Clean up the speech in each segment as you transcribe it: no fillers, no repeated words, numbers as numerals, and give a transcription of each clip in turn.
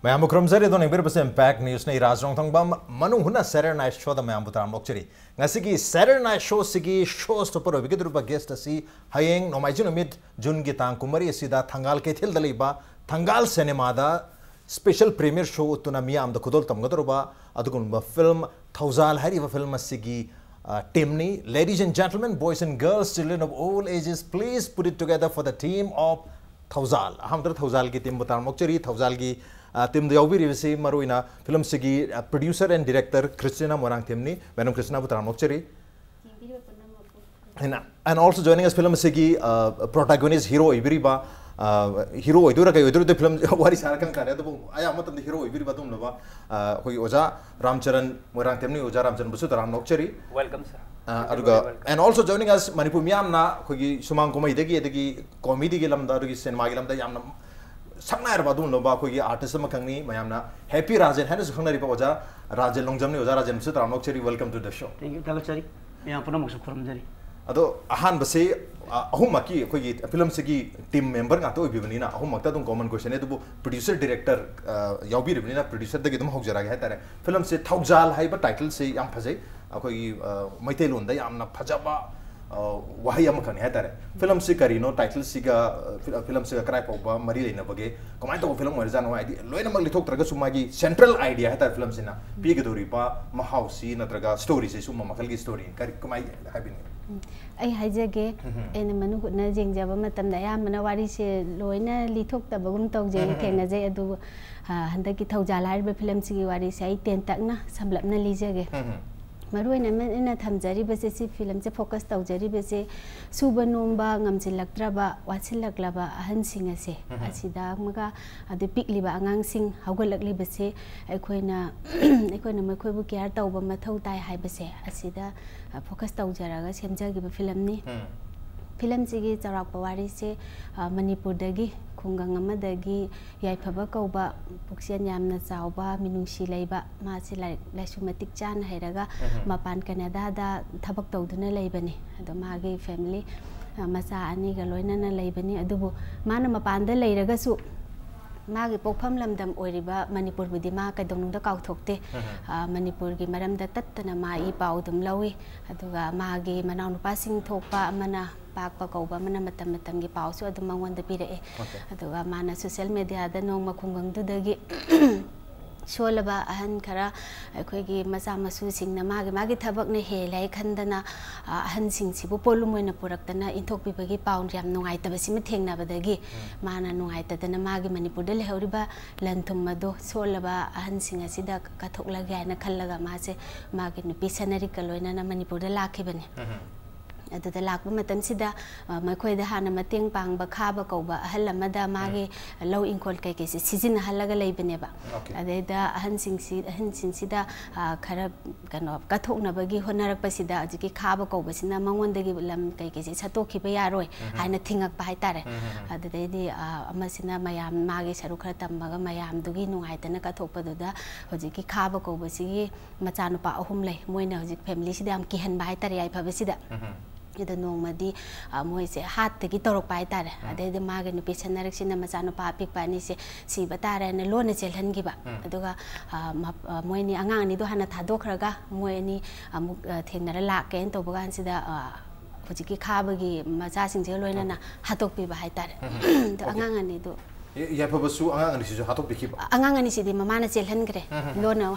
Mayam Krumzari don't ever percent impact news na Raj Nongthombam Manung Hutna Saturday night show the Mayam Butaram Lokcheri. Ngasigi Saturday night show sigi shows to poro bigidrupa guest asi hayeng no maijun mid June gitang kumari asida thangal ke thil daliba thangal cinema da special premiere show tuna miyam da khudol tamgadruba adugun film THOUJAL hari film asigi Timni. Ladies and gentlemen, boys and girls, children of all ages, please put it together for the team of THOUJAL. Hamdar THOUJAL ki team Butaram Lokcheri THOUJAL ki team the Yaubiri Visi Maruina film sigi producer and director Christina Moirangthem ni Manung Christina Butaram Lokcheri. And also joining us film sigi protagonist hero Ibiriba hero idura kai idura the film wari sarakan kare to aya matam the hero Ibiriba tum lova hoi oja Ramcharan Moirangthem ni oja Ramcharan Butaram Lokcheri. Welcome sir. And also joining us Manipur miyam na hoi sumang komai degi comedy gi lamda degi cinema gi lamda yamna Sakna Badun Nova, artist Makani, Mayamna, happy Rajen, Hannes Hunari Poja, Rajen Longjam, Rajen Sutramokcheri, welcome to the show. Thank you, Talachari. Yapunamox from Jerry. Ado Ahan Base, Ahumaki, film Sigi team member, Nato Bivanina, Ahumata, common question, producer, director, Yabi Rivina, producer, the Gidam Hogzara, film say THOUJAL, hyper title say Yampase, Maitelunda, Yamna Pajaba. Wahai amakan hai tare film se karino title siga film se krai poba mari leina bage comment to film mar jano idea loina mag lithok traga sumagi central idea hai tare film se na pi ge dori pa mahausi na traga story se summa makal gi story kari kamai habin ai haijage ena manu hutna jengjaba matam da yamna wari se loina lithok ta bagum tawje thengna je adu handaki THOUJAL hai film sigi wari se ai ten takna samlapna lijage Maruina ina thamjari base si film se focus tawjari base suba nomba ngamjilaktraba wachilaklaba ahan sing ase asida maga adu pikliba angang sing haugalakli base aikoina makhoibu care tawba mathau tai hai base asida focus tawjaraga semjagi ba film ni film sigi charak pawari se Manipur dagi khungang amadagi yaifaba kauba puksian yamna chawba minungsi leiba ma se laisu matik chan hairaga mapan Canada da thabak tawduna leibani ado magi family macha ani ga loina na leibani adubu mana mapan da leiraga su magi pokpham lamdam oiriba Manipur budi ma kadonung da kauthokte Manipur gi maram da tattana ma I paudum lawi aduga magi manaw nupa sing thokpa amana pakpa kauba mana matam gi pausu adu mangwanda pire aduga mana social media da nong makhungang du dagi Sholaba ahan kara akhoi macha masu singna magi thabak na helai khandana ahan singsibu polumoina puraktana inthokpi bagi paun yam nungai tabasima thengna badagi mana nungai tadana magi Manipur da lehoriba lanthum mado Sholaba ahan singa sida kathokla gaina khallaga mase magi nupi sanari kaloina na Manipur da lakhibani adada lakba matam sida makhoi da hana mateng pangba khaba kauba ahal amada magi low inkol kai ke season halaga leibane ba adeda ahan sida khara kano kathokna bagi honarak pasida ajiki khaba kauba sina mangonda gi lam kai ke satokhi ba yaroi haina thingak ba haitare adada di amasina mayam magi saru khara tambaga mayam dugi nungai tana kathokpa duda hojiki khaba kauba sigi machanu pa ahum lei moina hojik family sida am kihan ba haitare ai phaba sida ida nongmadi moise hat tagi torok pai tare ade magi nupi sanarik sina machanu pa pik pani se si batare na lona chelhan gi ba aduga moini angang ni do hana thadokraga moini amuk thenara lake en tobagan sida hojiki khabagi macha singje loina na hatok pi ba hai tare to angang ani do Yapabasu angang ani sijo hatok biki ba angang ani sidi mamana chelhan gre lona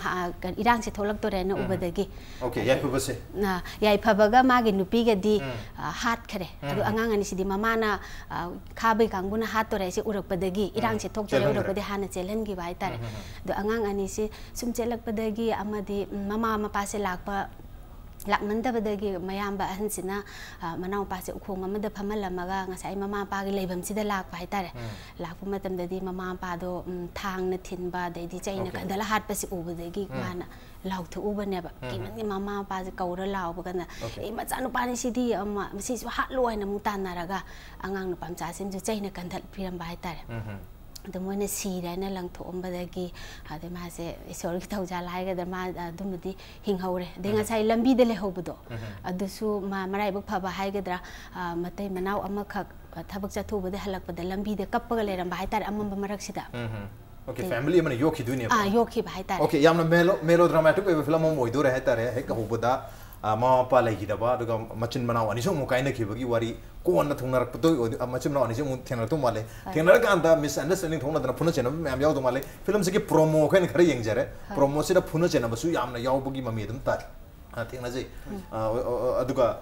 irang se tholak tore na ubadagi okay yapabase na yaipabaga magi nupi ga di hat khare adu angang ani sidi mamana khabai kangbuna hat tore se urakpadagi irang se thok tore urakpade hana chelhan gi bai tare adu angang ani se sum chelakpadagi amadi mama mapa se lakpa lakmanda badagi mayamba ahansina manaw pa se ukhong amada phamalamaga ngasai mama pa gi leibam sida lakpa haitare lakpa matamdadi mama pa do thang na thinba dei di chaina kandala hat pa se ubadagi mana lauthu ubane ba kimani mama pa se kaura law ba kana e macha nu pani sidi ama si hat loina mutanaraga angang nu pamcha sim ju chaina kandal piram ba haitare the one is see and a lang to umbadagi, the mass sorry THOUJAL like the ma dumudi hing hore. Then as I lambi de lehobudo. Adusu marai book paba haigadra, Mate Manau Amakak, Tabakatu with the halak, but the lambi the couple and by that amamba maraxida. Okay, family mana yoki dunia. Yoki ba haitare. Okay, yamna melodramatic we film mo oido re haitare he ka hoboda ma pa lai gidaba duga machin manao ani so mo kaina khibagi wari ko na thungna rakto machin manao ani so mo thena to male thena ka anda misunderstanding thongna dana phuna chena mem yaw do male film se ki promo khain khare yeng jare promo se da phuna chena basu yamna yaw bagi mami dum ta thengna je aduga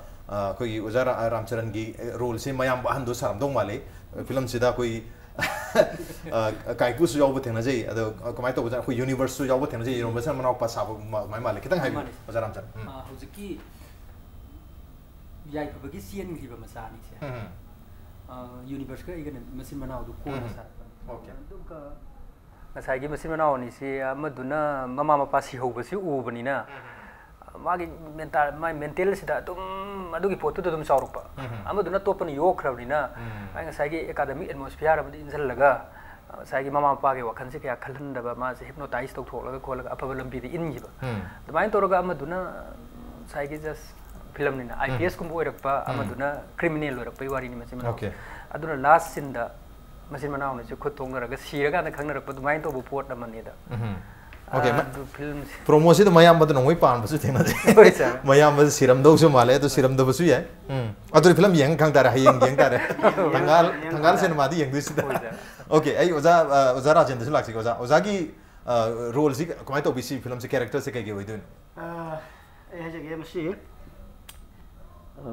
koi ozara ramcharan gi role se mayam ba handu saram dong male film se da koi kaiku su yaw thengna je ado kamai to koi universe su yaw thengna je rom basa manao pa sa mai male kitang hai ozara ramcharan hojiki yai bagi sian ngi ba masa ni se universe ka igana machine manao du ko na sa okay dum ka ngasai gi machine manao ni se amaduna mama mapa si ho ba si u bani na magi mental sida dum adugi potu dum sauruk pa amaduna topan yok khrabni na ai ngasai gi academic atmosphere ba injal laga sai gi mama mapa ge wakhan se kya khalhan da ba ma se hypnotize tok thok laga khol laga apaba lambi di in gi ba damain toraga amaduna sai gi just film ni na IPS kum oirak pa amaduna criminal oirak pa wari ni machine manao aduna last scene da machine manao ne khut thong raga siraga na khangna rak pa damain to bu pot na mani da okay film promo se mayam bad nongoi pan basu thena mayam bad siram do su male to siram do basu ya adu film yeng khang tar hayeng yeng tar thangal cinema di yeng du sida okay ai oza rajen su laksi oza gi role si komai to bisi film se character se kai ge oidun ai je ge masi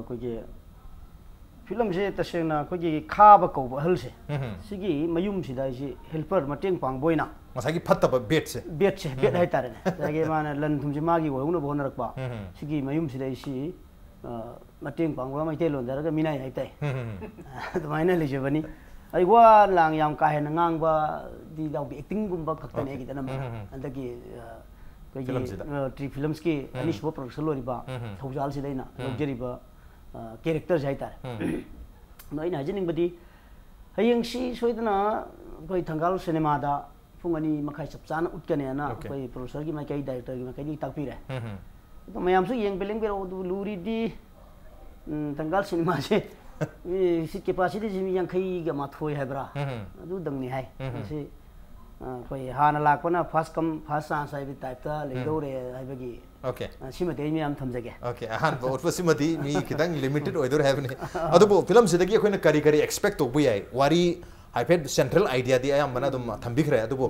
कोई film से तसेना कोई खाब कौब हल से सिगी मयुम सिदा से helper मटेंग पांगबोइना मसागी फत्तब बेट बेट है तारे जागे माने लन थुमजे मागी वहुन बोनरकपा सिगी मयुम सिदा से मटेंग पांगबा माइते लोन दरगा मिनाय हाइताय दमाइना लेजेबनी आई वा लांग याम का हेन ngang di law acting gumba khaktane gi danam andagi कोई फिल्म्स की अनिश्व प्रोडक्शन लोरिबा थौजाल सिदैना लौजरिबा कैरेक्टर जाइतार नोइना हजनिंग बदी हयंगसी सोइदना कोई थंगाल सिनेमा दा फुंगनी मखाई सबचान उटकने ना कोई प्रोड्यूसर की माइकई डायरेक्टर की माइकई ताकपीरे तो मयाम सु येंग बेलेंग बेरो लूरी दी थंगाल सिनेमा से सीट कैपेसिटी जिमी यांखई गा माथोय हैब्रा अदु दंगनी है से कोई हाना लाकपना फर्स्ट चांस है टाइप ता लेदोरे हाइबगी ओके सिमते मी am thamjage ओके अहान बहुत सिमती मी कितंग लिमिटेड ओइदोर हैबने अदुबो फिल्म सिदगी अखोइना करी एक्सपेक्ट तो बुयाई वारी हाइपेड सेंट्रल आइडिया दी आयाम बना दुम थंबिखरे अदुबो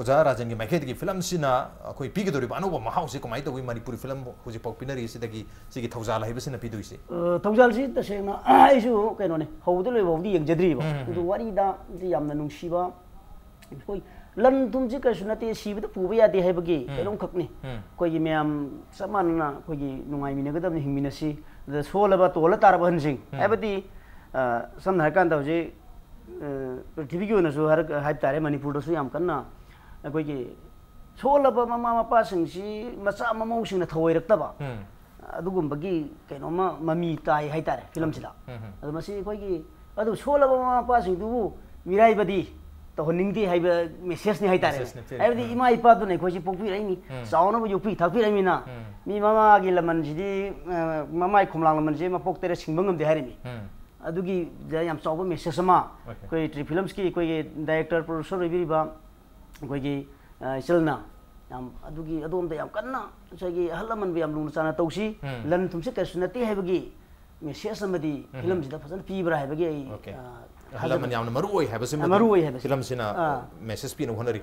ओजा राजन की माइकेट की फिल्म सिना कोई पिगदोरि बानो महाउ से कमाई तो वी मणिपुरी फिल्म हुजि पॉपुलर सिदगी सिगी थौजाल हाइबसिना पिदुइसे थौजाल सि तसेना आइसु कैनोने हौदे लोइबौदी यंगजद्रिबो अदु वारी दा यामना नुंसिबा कोई लन तुम जी कैसे नते सीब तो पूबे यादे है बगी एलों खकने कोई मैम समानना कोई नुंगाई मिनगदम हिंमिनसी द सोलबा तोला तारबा हनसिंग हैबदी समना कान तवजे पृथ्वी की ओनसु हर हाइप तारे मणिपुर दसु याम कन्ना कोई सोलबा ममा मपा सिंसी मचा ममौ सिंग न थवैरक्तबा अदुगुंबगी कैनोमा ममी ताई हाइ तारे फिल्म सिदा अदु मसी कोई अदु सोलबा ममा मपा सिंग दुबु मिराइबदी तो निंगदी हाइब मेसेज नि हाइतारे हाइबदी इमा इपा तो नै खोजि पोकपि राइनि साउन बु युपि थापि राइमिना मी मामा गी लमन जिदि मामाइ खुमलांग लमन जे मा पोकतेरे सिंगबंगम दे हारिमि अदुगी याम चावबो मेसेज मा कोई ट्री फिल्म्स की कोई डायरेक्टर प्रोड्यूसर रिबिबा कोई चलना याम अदुगी अदोम द याम कन्ना सगी हलमन बि याम लुन चाना तौसी लन तुमसे कैसनती हाइबगी मेसेज समदि फिल्म जिदा फसन पीब्रा हाइबगी हलमन यामन मरुओय हैबसिम फिल्म सिना मेसेज पिन होनरी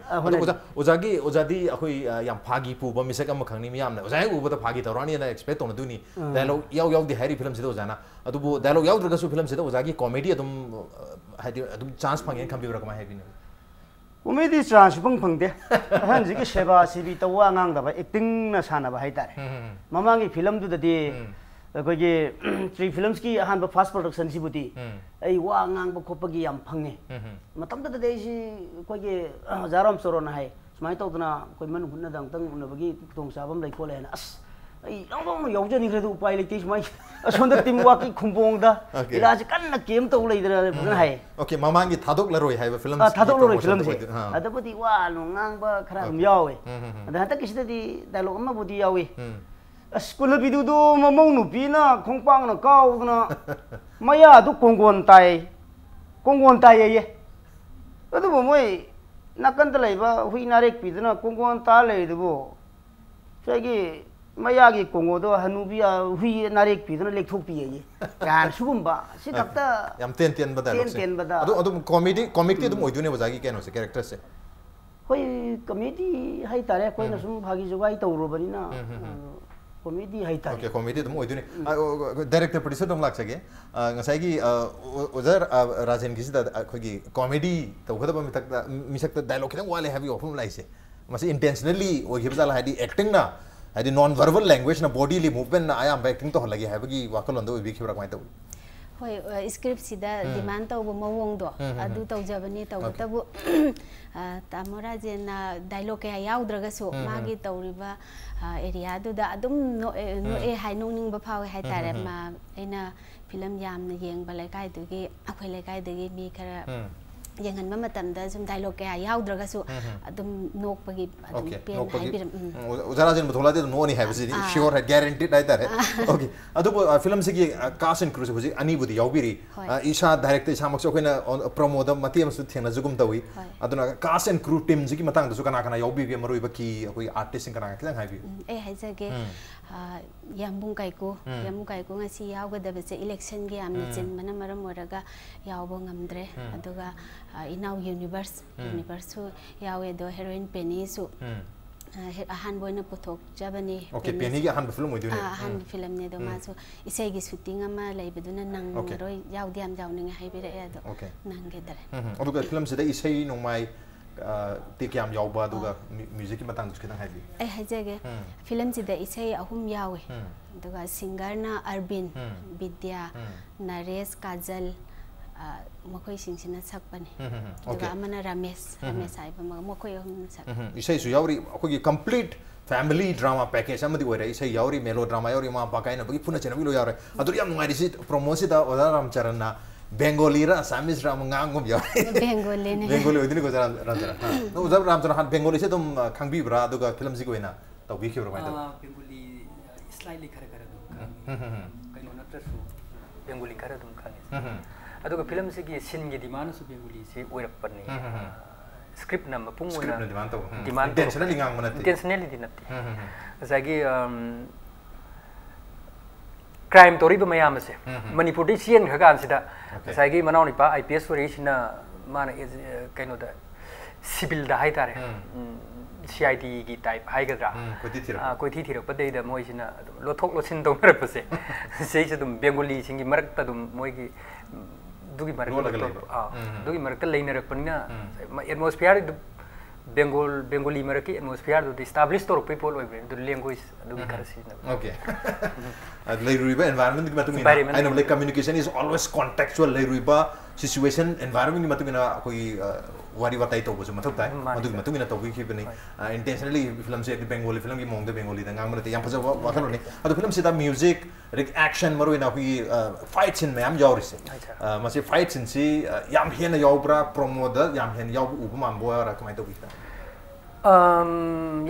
ओजागी ओजादी अखोई याम फागी पुबा मिसक अम खंगनी मियाम ना ओजाय उबदा फागी तौरानी ना एक्सपेक्ट तोन दुनी डायलॉग याव दि हैरी फिल्म सिदा ओजाना अदुबो डायलॉग याव द्रगसु फिल्म सिदा ओजागी कॉमेडी अदुम हादि अदुम चांस फंगे खंबिब्रा कमा हैबिने उमेदी चांस फंगदे हंजी की सेवा सिबी तवा ngang दबा एक्टिंग ना सानाबा हाइतारे ममांगी फिल्म दुददी कोई ट्री फिल्म्स की अहान फर्स्ट प्रोडक्शन सिबुदी आई वा ngang खोपगी याम फंगे मतम ददे सी कोई जाराम सरोना है स्माइ तौदना कोई मन हुन्ना दंतंग उनबगी तोंगसाबम लै खोले ना अस आई नौदों यौजनी खरेदु उपाय लेते स्माइ असोंद टीम वाकी खुंपोंगदा इलाज कन्न केम तौ लैदरा फजन है ओके ममांगी थादोक लरोय है फिल्म थादोक फिल्म से अदबदी वा नोंगांग बा खरा यावे अदा हता किसिददी डायलॉग अमा बुदी यावे स्कूल बिदुदो ममौ नुपीना खोंपांगना काउदना मया दु कोंगोन ताय ये अदुबो मोय nakanta laiba hui narek pidana kongkon ta leidbo sagi mayagi kongo do hanubia hui narek pidana lekthok piye yan sugumba si takta yam ten bada adu comedy comic te dum oidune bajagi keno se character se hoi comedy hai tare koi na sum bhagi jogai tawro bani na comedy hai tare okay comedy dum oidune director producer dum lak sage ngasai gi ozar rajen gi sida khogi comedy tawkhada ba misak ta dialogue khidang wale have you ofum laise masi intentionally o gibdal hadi acting na hadi non verbal language na bodily movement na I am acting to lagi have gi wakalon do bi khibra mai taw hoi script sida demand taw bo mawong do adu taw jabani taw tabu tamora jena dialogue ya yaudra ga so magi tawriba area do da adum no e hai nong ning ba phaw hai tare ma aina film yam na yeng ba lai kai du gi akhoi lai kai du gi mi khara yang han ma tam da zum dialogue ya yaudra ga so adum nok ba gi adum pen hai bir uzara jen bothola de no ni have is sure had guaranteed right there okay adu film se gi cast and crew se buji ani budi yaubiri isha director isa mak so koina promo da matiam su thena jugum tawi aduna cast and crew team ji gi matang da su kana kana yaubi bi maroi ba ki koi artist sing kana kilang hai bi e hai ja ge yambung kai ko ngasi yaw ga da be election gi am chen mana maram oraga yaw bo ngamdre aduga inau universe su yawe do heroine penny su ahan boina puthok jabani okay penny gi ahan film oidune ahan film ne do ma su isai gi shooting ama laibaduna nang roi yaw diam jaw ning hai bira ya do nang ge dare aduga film se da isai nongmai te kyam yaw ba aduga music ki matang khidang hai bi ai hai jage film se da isai ahum yawe aduga singer na Arvin Vidya Naresh Kajal makoi singsina sakpani aduga amana Ramesh ai ba makoi ahum sak isai su yauri akogi complete family drama package amadi oira isai yauri melodrama yauri ma bakaina bagi puna chena bi lo yaure adu yam ngai ri promosi da oda Ramcharan na Bengali ra Assamese ra ngangum ya Bengali ne Bengali odini ko jara Ramcharan no jab Ramcharan han Bengali se tum khangbi bra aduga film si ko ina to bi khibra mai ta Bengali slightly khara do kaino natra su Bengali khara dum khane aduga film se gi sin gi demand su Bengali se oirap pani script na mapung na demand intentionally ngang manati intentionally dinati asagi crime story ba mayam se Manipur di sien khagan sida asagi manau ni pa IPS story sina mana kaino da civil da hai tare CID gi type hai ga koi thi thira pa dei da moi sina lothok lochin dong mer pa se sei se dum Bengali singi marak ta dum moi gi dugi marak dugi marak ta leiner panina atmosphere Bengali American atmosphere to establish to people the language dugi karasi okay leiruiba environment ki matungina I know like communication is always contextual leiruiba situation environment ki matungina koi wari watai to boju mathuk tai adugi matungina to gi bani intentionally film se Bengali film ki mong de Bengali da ngang mate yam phaja wakalo ni adu film se da music action maruina ki fight scene mayam jawri se masi fight scene si yam hena yawbra promoda yam hen yaw ubama boya kamai to bi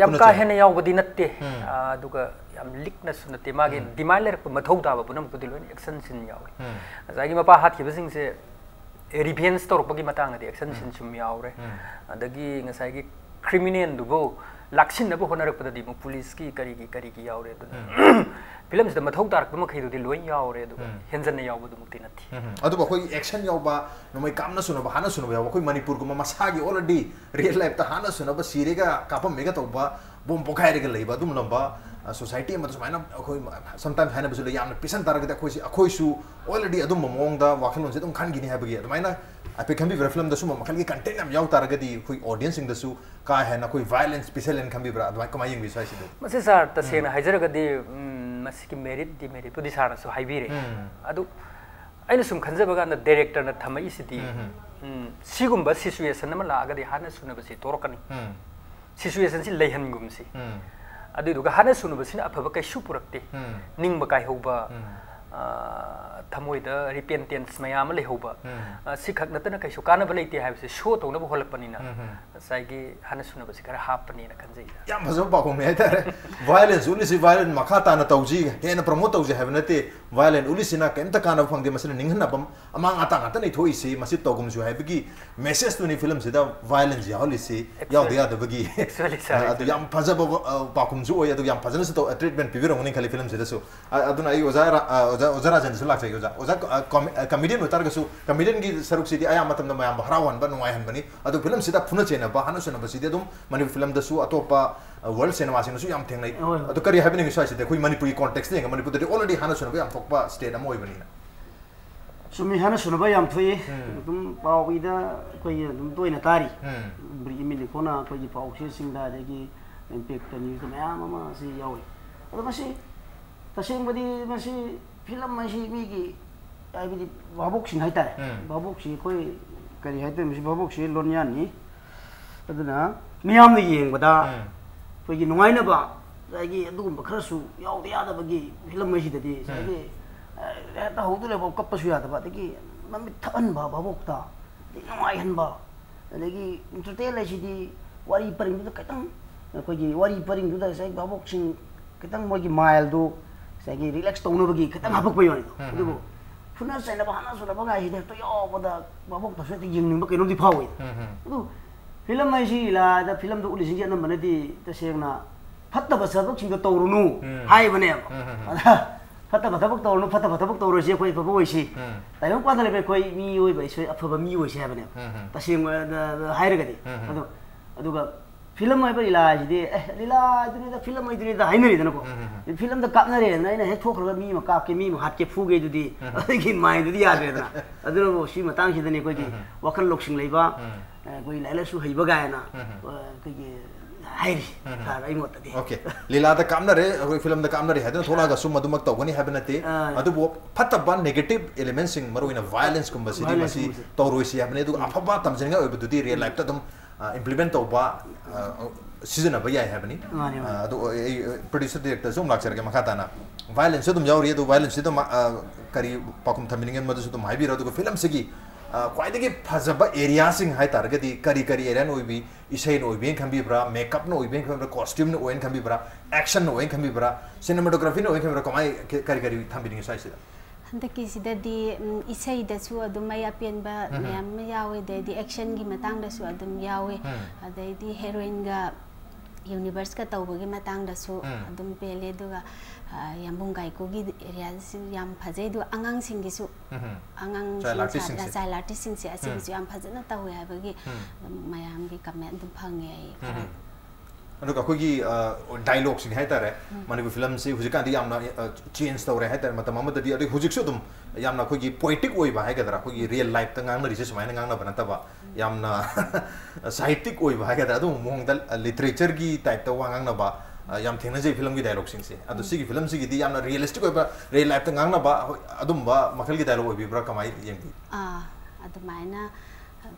yam ka hena yaw bodi natte aduga yam likna sunate mage dimaler mathau da ba punam pudilo action scene yaw azagi mapa hat ki basing se revenge tor pagi matang ade action scene sum yawre adagi ngasai gi criminal dubo laksin na bo honarak padadi mo police ki kari ki yawre film se mathau tar kuma khaidu di loi yawre du henjan na yawbu du mukti nathi adu ba koi action yawba no mai kamna suno ba hana suno ba koi Manipur ko masagi already real life ta hana suno ba sirega kapam mega to ba bom pokai rega leiba dum lamba society ma sumaina koi sometimes hana bisul yamna pisan taragda koi su already adum mong da wakhalon se dum khan gini ha bagi maina ape khambi film da suma makhal gi content am yaw taragadi koi audience ing da su ka hai na koi violence special en khambi bra adwa kamai ing bisai si mase sar ta sena hajaragadi masiki merit pudi sara so haibire adu aina sum khanjaba ga na director na thamai sidi sigumba situation na la agadi hana suna basi torokani situation si leihan gum si adu duga hana suna basi na aphaba kai su purakte ningba kai hoba थमोइदा repentance मयाम लेहोबा सिखक नतना कैसु कानबा लेते हाइबसे show तौनबा होलकपनिना साइगी हाना सुनबा सिखर हापनिना खनजै याम फजब बाखोम ने हाइतारे वायलेंस उलिसि वायलेंस मखा ताना तौजी हेना प्रमोट तौजी हाइब नते वायलेंस उलिसिना केमता काना फंगदे मसिना निंगहनाबम अमांग आता ngata nei thoisi masi togumsu haibagi message tu ni film sida violence yaulisi yaudi adabagi adu yam fajaba bakumsu oy adu yam fajana se to treatment pibirong ni khali film sida su aduna ai oza Rajen su laksa oza comedian utar gasu comedian gi saruk sidi aya matam na mayam harawan ba nuai han bani adu film sida phuna chena ba hanu sena ba sidi dum mani film da su atopa world cinema sing su yam thengnai adu kari happening su sida khoi manipuri context ne manipur de already hanu sena ba yam thokpa state amoi bani na sumi hana sunaba yam thoi dum pawida koi dum toina tari bri imili kona koi paw se singda degi impact ni dum ama si yawi ado masi tasing badi masi film masi mi gi ai bi babok sing haita babok si koi kari haita masi babok si lonyan ni aduna miyam ni yeng bada koi gi nungai na ba degi adum kharasu yaudi ada bagi film masi dadi sagi ta hu tu le bok kappa suya ta ba degi mami than ba babok ta di ngai han ba degi entertain la di wari paring tu katang ko gi wari paring tu da sai babok sing katang mo gi mile du sai gi relax to no bagi katang habak pa yon du bo phuna sai na ba hana su na ba ga hi de to yo ba da babok ta sai ti jing ning ba ke no di phawi du film mai si la da film du uli sing na man di ta seng na phatta ba sabok sing to ru nu hai bane फता फतबक तौरनु फता फतबक तौरसे कोइ फबो होइसि time पादले बे कोइ मी होइ बै सोइ अफबा मी होइसि हाबने तसिम हाइरगदि अदुगा film मै बरि ला जिदि लीला दुनि द फिल्म मै दुनि द हाइनरि दनको फिल्म द कापनरे नाइना हे ठोखरगा मी म कापके मी म हातके फुगे दुदि अदि माइ दुदि यादे द अदुनो सि मतंग सिदनि कोइ वखल लोकसिंग लैबा कोइ लाइलासु हैबा गायना कोइ हाइरि तार आई मोत दे ओके लीला द कामनरे कोइ फिल्म द कामनरे हदन थोला ग सुम मदुमक तौगनि हाबनते अदुबो फतबा नेगेटिव एलिमेंट्स सिंग मरोइना वायलेंस कुम बसिदि मसि तौरोइसि हाबने दु अफबा तमजनगा ओबदुदि रियल लाइफ ता दम implement tauba season aba yai habani adu producer director som lakchar ke makata na violence dum yauri adu violence dum kari pakum thamining madu dum haibi adu film sigi kwaidagi phajaba area sing hai targadi kari kari area no bi isai no bi khambi bra makeup no bi khambi costume no oin khambi bra action no oin khambi bra cinematography no oin khambi bra kamai kari kari thamining sai sida हंदकी सिददी इसै दसु अदुम मया पेनबा ma'am यावे दे action की मतंग दसु अदुम यावे अदैदी heroin गा universe का तौबगी मतंग दसु अदुम पेले दुगा यामबुंग गाइको गी एरिया याम फजै दु अंगांग सिंगिसु अंगांग चाइल्ड आर्टिस्ट सिंग से असिगिसु याम फजना तौवे हाबगी मयाम गी कमेंट दुम फंगे आई अनु का कोई डायलॉग सिंह है तारे माने फिल्म से हुजिका दी यामना चेंज तौरे है तारे मतलब ममद दी अदि हुजिक सु तुम यामना कोई पोएटिक ओइ बा है गदरा कोई रियल लाइफ ता ngang रिसे समायना ngang ना बनता बा यामना साहित्यिक ओइ बा है गदरा दु मोंग द लिटरेचर की टाइप ता ngang ना बा याम थेना जे फिल्म की डायलॉग सिंह से अदु सिगी फिल्म सिगी दी यामना रियलिस्टिक ओइ बा रियल लाइफ ता ngang ना बा अदुम बा मखल की डायलॉग ओइ भी ब्रा कमाई येंगी अदुमाइना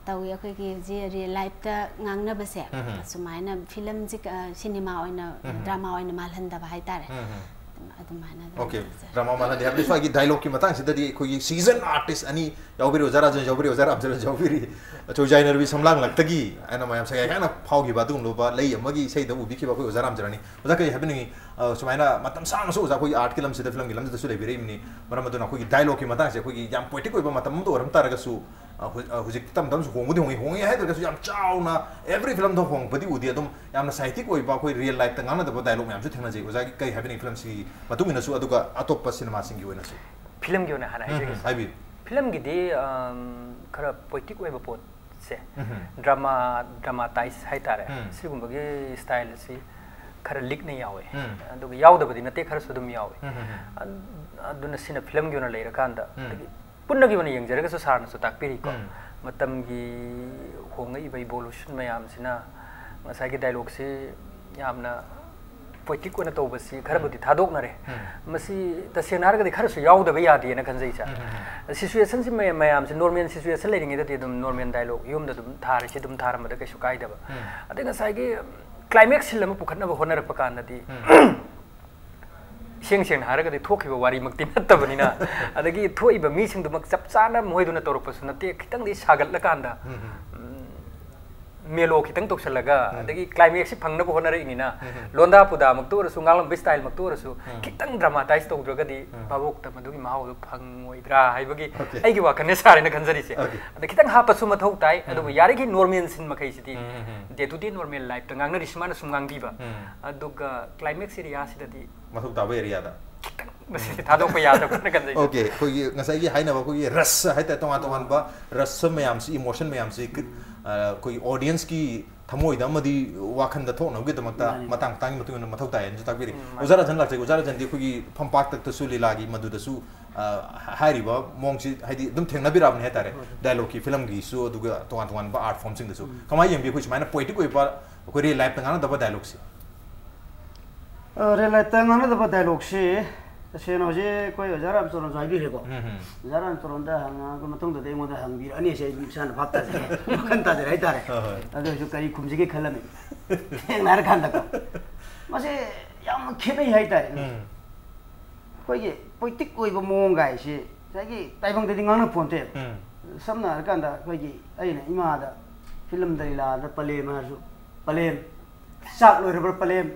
तौय अखोगी जे रियल लाइफ ता ngang na base सुमाइना फिल्म जी सिनेमा ओइना ड्रामा ओइना मालहंदा हाइ तारे अदुमाइना ओके ड्रामा माला दे हबलिस फागी डायलॉग की मतंग सिददी कोई सीजन आर्टिस्ट अनि यावबिरि ओजाराजन यावबिरि ओजार अब्जर यावबिरि चौजाइनर भी समलांग लगतगी एना मयम सय याना फावगी बादुं लोबा लई अमगी सै दबु बिखि बा कोई ओजार अब्जरनी ओजा कई हबनि सुमाइना मतम साम सो ओजा कोई आर्ट किलम सिदा फिल्म गिलम दसु लेबिरे मिनी मरम दना कोई डायलॉग की मतंग से कोई याम पोएटिक ओइबा मतम दो रम तारगसु हुजिक तम तम होंगुदि होंगी है तो याम चाउना एवरी फिल्म दो होंगबदि उदि अदुम यामना साहित्यिक ओइबा कोई रियल लाइफ ता ngang ना दबा डायलॉग मैम सु थेना जे ओजा कई हबनि फिल्म सी मतुंगिनसु अदुगा अतोप सिनेमा सिंगी ओइनसु फिल्म की ओना हाना हाइबि फिल्म की दे खरा पोएटिक ओइबा पोत से ड्रामाटाइज है तारे सिगुंबगे स्टाइल से खरा लिक नहीं यावे अदुगा यावदबदि नते खरा सुदुम यावे अदुना सिना फिल्म की ओना लेरकांदा पुन्ना की बने यंगजरगसु सारनसु ताकपिरि को मतम की होंगई बा इवोल्यूशन मयाम सिना मसागी डायलॉग से यामना पोएटिक ओना तौबसी खरबुदि थादोकनरे मसी तसेनारगदि खरसु यावदबा यादे ना खनजैसा सिचुएशन से मयाम से नॉर्मल सिचुएशन लेरिंगे दे दुम नॉर्मल डायलॉग युम दम थारे से दुम थारम द कैसु काइदबा अदे नसागी क्लाइमैक्स सिलम पुखनब होनरप कानदि सेंग हारगदी थोखिबा वारी मक्ति नत्तबनिना अदगी थोइबा मीसिंग दुमक चपचाना मोइदुना तोरपसु नते खितंगदि सागतलकांदा मेलो खितंग तोक्सलगा अदगी क्लाइमेक्स फंगनबो होनरइनिना लोंदा पुदा मक्तोरसु गालम स्टाइल मक्तोरसु खितंग ड्रामाटाइज तौद्रगदी बाबोक मदुगी माहौल फंगोइद्रा हाइबगी आइगी वाखने सारेना खंजरिसे अद खितंग हापसु मथौ ताइ अदुबो यारेगी नॉर्मल सिन मखैसिति day to day normal life तंगांगना रिसमाना सुंगांगीबा अदुगा क्लाइमेक्स एरिया सिददी मथौ ताबो एरियादा थादोक याद खंजरि ओके कोई ngसाइगी हाइनाबो कोई रस हाइता तोंगा तोंगानबा रस मयामसी इमोशन मयामसी कोई ऑडियंस की थमोइदा मदी वाखन द थोनगे दमक्ता मतंग तांग मतुन मथौ ताय जु ताकबिरि उजारा जन लाचे उजारा जन दि खुगी फंपाक तक तसु लीलागी मदुदसु हारिबा मोंगसी हाइदि दम थेंगनाबिराबन हेतारे डायलॉग की फिल्म की सु दुगा तोंगा तोंगान बा आर्ट फॉर्म सिंग दसु कमाय यंबि खुच माइना पोएटिक ओइबा कोई रे लाइफ तंगाना दबा डायलॉग से रे लाइफ तंगाना दबा डायलॉग से सेनो जे कोई हजाराम चोरन जाइबि हेको हजाराम चोरन दा हांगा को मतंग द एमोदा हांबि अनि से सान भाबता जे मखन ता जे हाइतारे अदो जो करी खुमजिगे खलमे नार खान दको मसे याम खेनै हाइतारे कोई पोइटिक ओइबो मोंग गाइसे जागी ताइबंग दि ngang na phonte samna kanda कोई aina imada film dalila da palem hasu palem sak loi rubber palem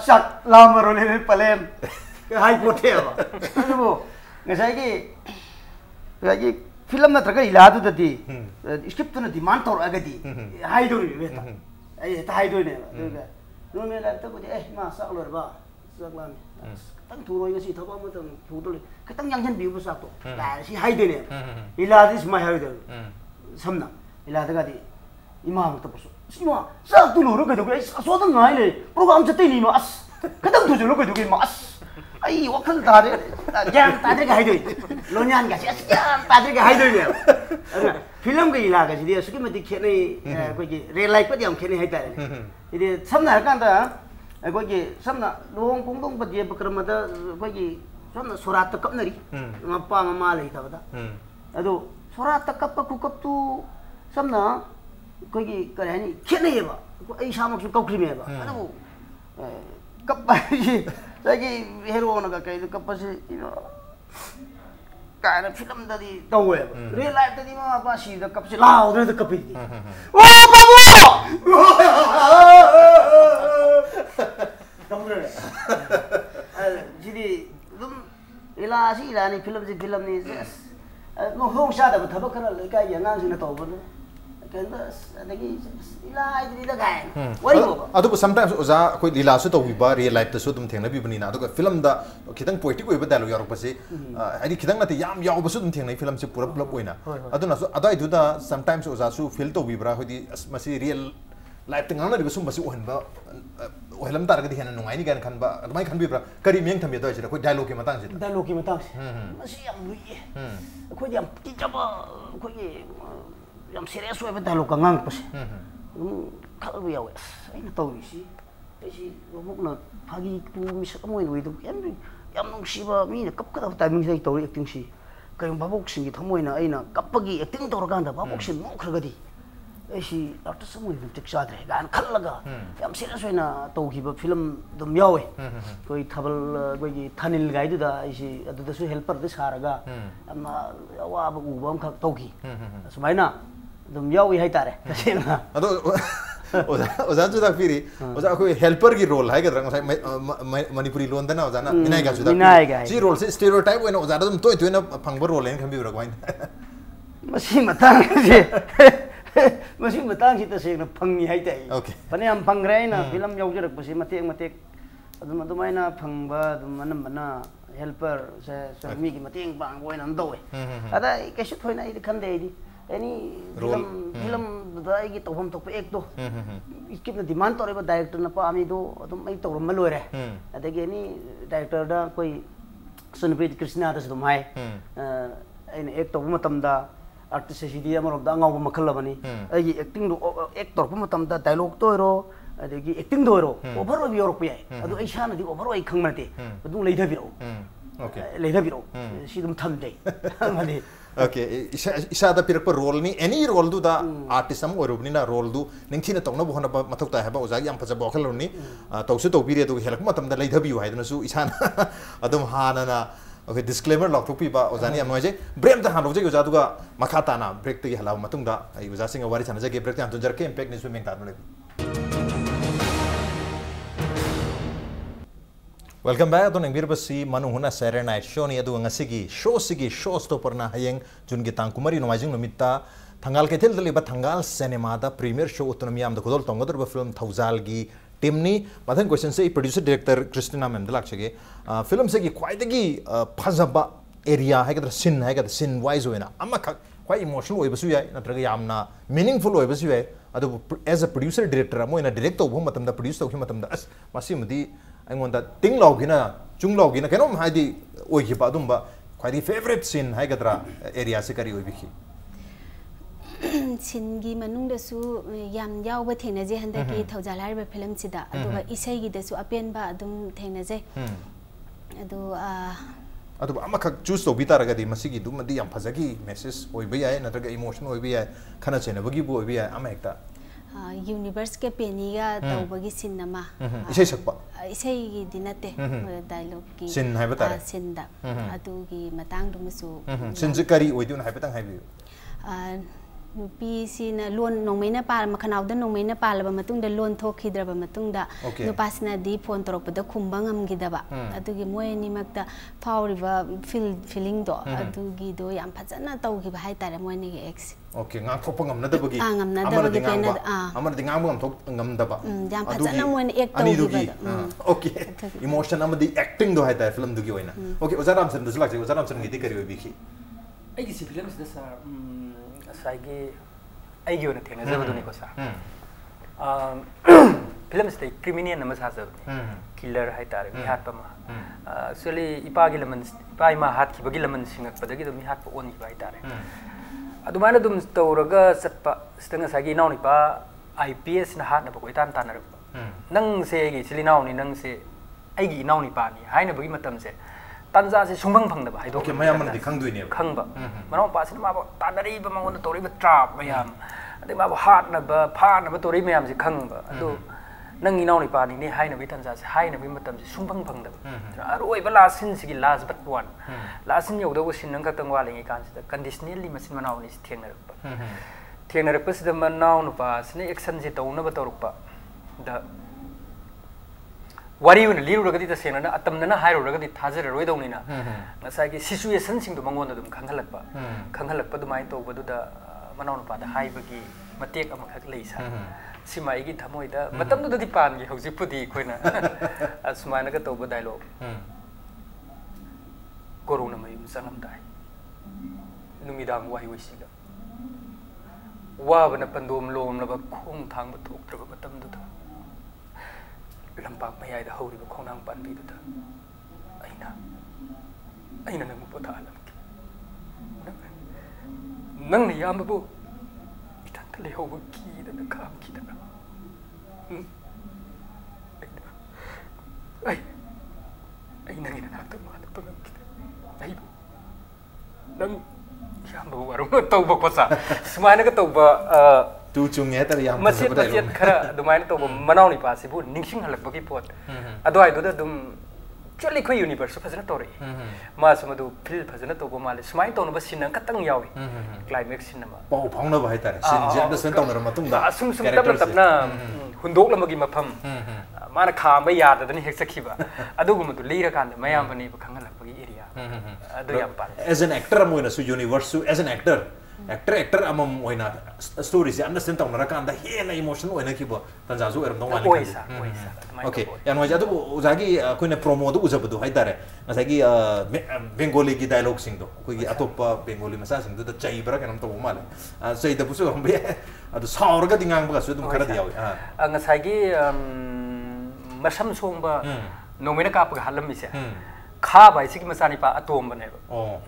sak lamaro le palem hai pote ba anu ngasai ki film na traga ila du dadi script na demand tor agadi hai do ni beta ai ta hai do ne no me la ta ko ma sak loi ba sak lam tang thu roi ngasi thaba ma tang thu do le katang yang chen bi bu sak to la si hai de ne ila dis ma hai do samna ila da ga di ima ma ta bu sima sak tu lo ro ga do ai so da ngai le program chate ni ma as katang thu jo lo ga do ma as ai wakal tare jam tare ga haidoi lonyan ga jam tare ga haidoi ne film ga ila ga ji dia suki mati khene ko ji real life pa diam khene haitare ide samna kan da ko ji samna long pung dong pa dia bakram da ko ji samna surat ta kapnari mappa mama lai ta bada ado surat ta kap ku kap tu samna ko ji kare ni khene ba ko ai samak su kaukri me ba ado kap ba ji lagi hero na ka kai ka pasi ka na film tadi tahu ya real life tadi mah apa sih da kap si lao da kap ini oh babu kamu jadi dum ila si ila ni film ni no hong sha da thaba kana kai yang ngang sing na tahu ba kanda adagi ila idri da gai wari ko adu sometimes oza koi lila su to ba real life to su tum thengna bi bani na adu film da khitang poetic oi ba dialogue yarok pase ai khitang na te yam yaw ba su tum thengna film se pura plop oina adu na so adai du da sometimes oza su feel to bi bra hodi masi real life tengang na ri sum masi ohan ba ohelam tar ga di hena nungai ni gan khan ba admai khan bi bra kari meng tham ye da jira koi dialogue ki matang se dialogue ki matang masi yam lui koi yam ki jaba koi yang serius wa benda lokang ngang pas, kalau biar wes, ini tahu isi, buk na pagi tu misal kamu ini itu, yang nong siapa ni, kap kata timing saya tahu acting si, kaya babuk sini kamu ini, kap pagi acting tahu orang dah, babuk sini mau kerja di, isi artis semua itu cek sadar, kan kal laga, yang serius wa na tahu kiba film demiawe, koi thabal koi thanil gay itu dah, isi ada tu su helper tu saharaga, amma awak abu ubam kak tahu ki, semuanya dum yaw yi haitare kasina ado oza ju da firi oza ko helper ki role hai gadra manipuri lon da na oza na minai ga ju da ji role se stereotype wena oza dum toy toy na phangbar role en khambi ra ko masi matang je masi matang si ta se na phangi haitai okay pane am phangre na film yaw jarak pasi matek adum adumai na phangba dum manam mana helper se mi ki mateng bang boy nan doe ada kesu thoi na I khande I any film da gi tawham tok ek do ikip na demand tore ba director na pa ami do adum ai tawram malore adagi any director da koi sunprit krishna da sum hai ai ek to matam da artist si dia marok da ngaw makhal bani ai acting do ek tor matam da dialogue to ro adagi acting do ro over bi yorok pi adu ai sha na di over ai khang mate adu leidha biro okay leidha biro si dum tham dei mani Okay, isa da pirak pa role ni any role du da artist am orubni na role du ningthi na tongna bohna mathok ta haba ozagi am phaja bokhal ni tawsu to pire du helak matam da leidhabi yu haidna su isa adum hana na okay disclaimer lok thupi ba ozani am noje brem da hanu je uza du ga makhata na break te hala matung da ai uza singa wari chana je break te am tunjar ke impact ni su meng ta no. Welcome back to Nangir Basi Manung Huna Saturday Night Show ni adu ngasigi show stopper na hayeng jun gi tang kumari no majing no mitta thangal ke thel dali ba thangal cinema da premiere show utnami am da khodol tongodor ba film THOUJAL gi team ni mathang question se producer director Christina Moirangthem chege film se gi kwaidagi phajaba area hai ga scene wise wena amma quite emotional oi basu yai natraga yamna meaningful oi basu yai adu as a producer director mo ina direct to bhum matam da produce to matam da as masimudi I ting logina, chung logina, can hide Oikipa Dumba, quite the favorite scene, Hagadra area Sikari Wiki. Singi Manung the Su Yam Yao with Tenaze and the gate of Jalari Pelem Sida, Isegi the Su Apian Ba Dum Tenaze. Adu amaka choose to bitaraga di masigi dum di am phazagi message oibiya natraga emotional oibiya khana chena bagi bu oibiya amekta universe ke peniga tawbagi sinama isai sakpa isai gi dinate dialogue ki sin hai batare sin da adu gi matang dum su sin zikari oidun hai batang hai bi nupi sina lon nongmena pal makhanau da nongmena pal ba matung da lon thokhidra ba matung da nupa sina di phone torok da khumbangam gi da ba adu gi moy ni makta fauriva feeling do adu gi do yam phajana taw gi ba hai tare moy ni ex okay ngang thok pangam na da bagi ngam na da bagi pena amar di ngam ngam thok ngam da ba yam phajana moy ni ek taw gi ba okay emotion amadi acting do hai tare film du gi oina okay ozaram san dusla che ozaram san gi di kari oi bi khi ai gi film da sa Sagi ayo na thena zaba duni ko sa film stay criminal nama sa zaba killer hai tar mi hat pa ma actually ipa gi laman ipa ma hat ki bagi laman singak padagi do mi hat pa on ki bai tar adu mana dum tawraga satpa stanga sagi naw ni pa IPS na hat na ba ko itam tanar nang se gi sili naw ni nang se ai gi naw ni pa ni hai na bagi matam se Tanza se sumbang phang da ba okay mayam na di khang dui ne khang ba mano pa sin ma ba tanari ba mangon tori ba trap mayam ade ma ba hat na ba pha na ba tori mayam se khang ba adu nang inaw ni pa ni ne hai na bi tanza se hai na bi matam se sumbang phang da ba aroi ba la sin sigi last but one la sin yau da go sin nang ka tang wa lengi kan se conditionally masin manaw ni theng na rak pa se da manaw no pa sine action se taw na ba toruk pa da Wari when Liu Ragadi the Sena, Atamana Hiro Ragadi Tazer Redonina, Nasaki situation sing to Mangonadum, Kangalapa, Kangalapa, the mind over the Manonpa, the high bagi, Matek Amak Lisa, Simaigi Tamoida, Matam the Dipan, Hosipudi, Quina, as Managat over dialogue. Corona may Sanam die. Numidam, why we see them. Wavan a pandom loan of a kung tang, but took to Matam to Lampak may I the holy Konang Panbi to Aina Namupota. Nang the Yamabu, it actually over key than the calm kid. I know in after mother. Nang Yambu, I don't know Toba, Smanakatoba. Masih masih kara domain itu menau ni pasti bu ningsing halak bagi pot. Ado itu dah dum celi kau universe pasal tori. Mas madu feel pasal itu bu malas. Semai tahun bas sinang katang yawi. Climax sinama. Bau pang na bahai tare. Sinjak dah sentang nama tung dah. Asum tapi na hundok lama gima pam. Mana kham bay yada dan hek sakiba. Ado guma tu lira kan. Mayam bani bukan halak bagi area. Ado yang pan. As an actor amu na su universe as an actor. Actor amam oina story se understand tong narakan da hena emotion oina kibo tanja zu eram dongwani oisa okay yan wajadu uzagi koine promo du uzabdu haidare ngasagi bengali ki dialogue sing do koi atopa bengali masa sing do da chai bara kanam to mal sai da busu hambe adu saurga dingang ba su dum khara diawi ngasagi masam somba nomena ka pa halam ise Kha by Siki Masanipa atom baneva.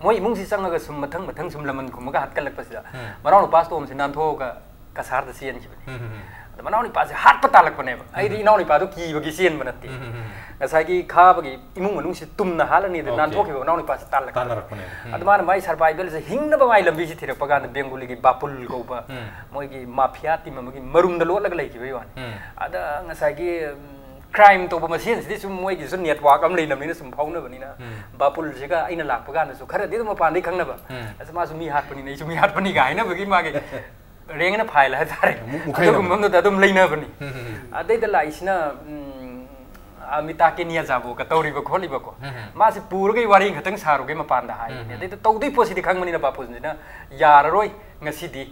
Moi Mungsi Sanga sum matang sum laman kumaga hat kalak pasida. Marano pastom sinantoga kasar the sian. मनाउ निपासे हात पतालकपने आइदि इनाउ निपादो किबगी सेन बनते ngasagi khabagi imung manung si tumna halani de nan thoki nauni pas talak adman mai survival se hingna ba mai lambi si thira pagan bengali gi bapul ko ba moi gi mafia ti magi marum da lot lag lai ki bai wan ada ngasagi crime to ba machine si sum moi gi sun network am leinam ni sum phau na bani na bapul se ga aina lak pagan su khara de ma pan dei khangna ba asma su mi hat pani nei su mi hat pani ga ina bagi ma gi rengna phai la tare adum mam da dum leina bani adai da la isna Amita Kenya Jabo, Katori Bokoli Boko. Massive Purgi worrying Hatang Saru game upon the high. They told the positive hangman in a papuzina, Yaroi, Nasidi,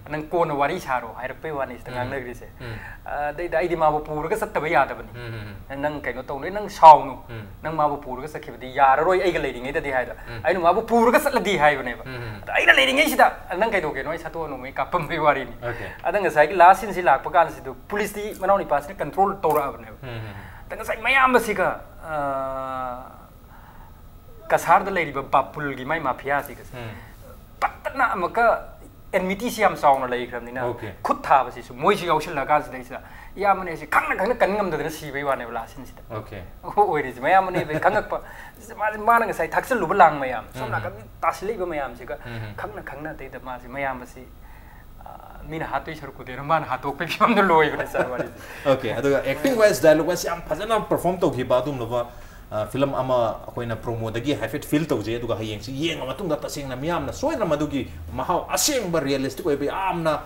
and Kona Wari Saro. I pay one is the Nangris. They died in Mabo Purgas at the Bayadaban. And Nang Kanoton, Nang Shaunu, Nang Mabo Purgas, the Yaroi egalating it at the Hida. I know Mabo Purgas at the high whenever. Egalating is that, and Nankato, no Sato, no make up and be worried. I think as I last since he lacked Pagans to police the Manoni Pass control Torah Avenue. Tengah saya mayam bersihka kasar dah lagi bapul gimai mafia sih kas. Patna maka enmity siam saung na lagi kerana ni na. Khut tha bersih su, moi sih awal laga sih dah. Ya mana sih kang ngam dah sih bewa ni belah sini sih. Oh ini sih mayam mana kang apa mana saya taksel lu belang mayam. Somna kami tasli be mayam sih ka. Kang na tadi masih mayam bersih. Mina hatu isar ko dera man hatu pe film no loi bane sar wari okay aduga acting wise dialogue wise am phajana perform to gi badum lova film ama koina promo dagi hafet feel to je aduga hayeng si yeng matung da tasing na miam na soina madugi mahau aseng bar realistic oi be amna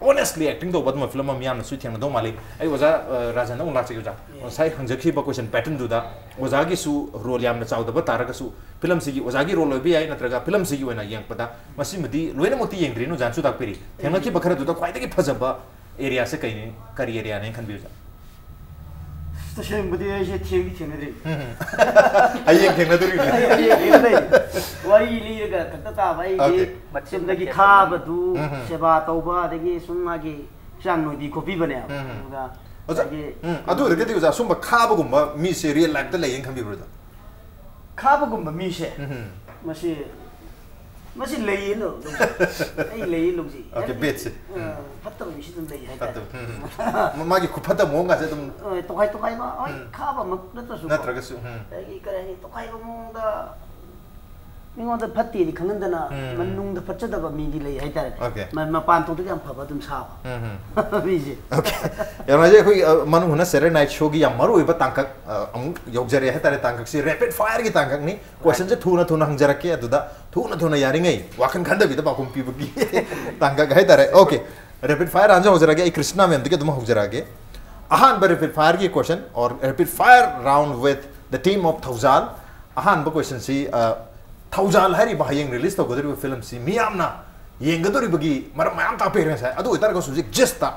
honestly acting to badma film miam na suitheng do mali ai waza rajan na ungla cheu ja sai hangjaki ba question pattern du da wazagi su role yam na chaw da ba taraga su film sigi wazagi role bi ai natraga film sigi wena yang pada masi mudi loina moti yeng dri no jan su dak peri thengna ki bakhara du da khwai dagi phajaba area se kai ni kari area ne khan bi ja to shem budi ai je thieng di dri ai yeng thengna dri ai wari li ga ta ta bai ge machem dagi kha ba du seba tauba dagi sunna gi chang no di copy bane ga adu re gedi uza sumba kha ba gumba mi se real life da leng khan bi bro da kha ba gumba mi se masi lei no ai lei lo ji okay bet se fatta mi si dum lei hai ta ma gi ku fatta mo nga se dum to kai ba ai kha ba mak na ta su na traga su ai kare ni to kai ba mo da mingo da phatti ni khangan da na manung da phacha da ba mi di lei hai ta ma pan to da pha ba dum sa ba mi ji okay ya ma je khoi manung na Saturday night show gi ya maru ba tangkak amuk yok jare hai ta tangkak si rapid fire gi tangkak ni question je thuna hangjara ke adu da thuna yari ngai wakan khanda bi da ba kumpi bi tangkak hai ta okay rapid fire anja ho jara ge Christina mem de dum ho jara ge ahan ba rapid fire gi question or rapid fire round with the team of THOUJAL ahan ba question si THOUJAL hari ba hayeng release to godri film si miamna yengadori bagi maram mayam ta pe sa adu itar ko suji just ta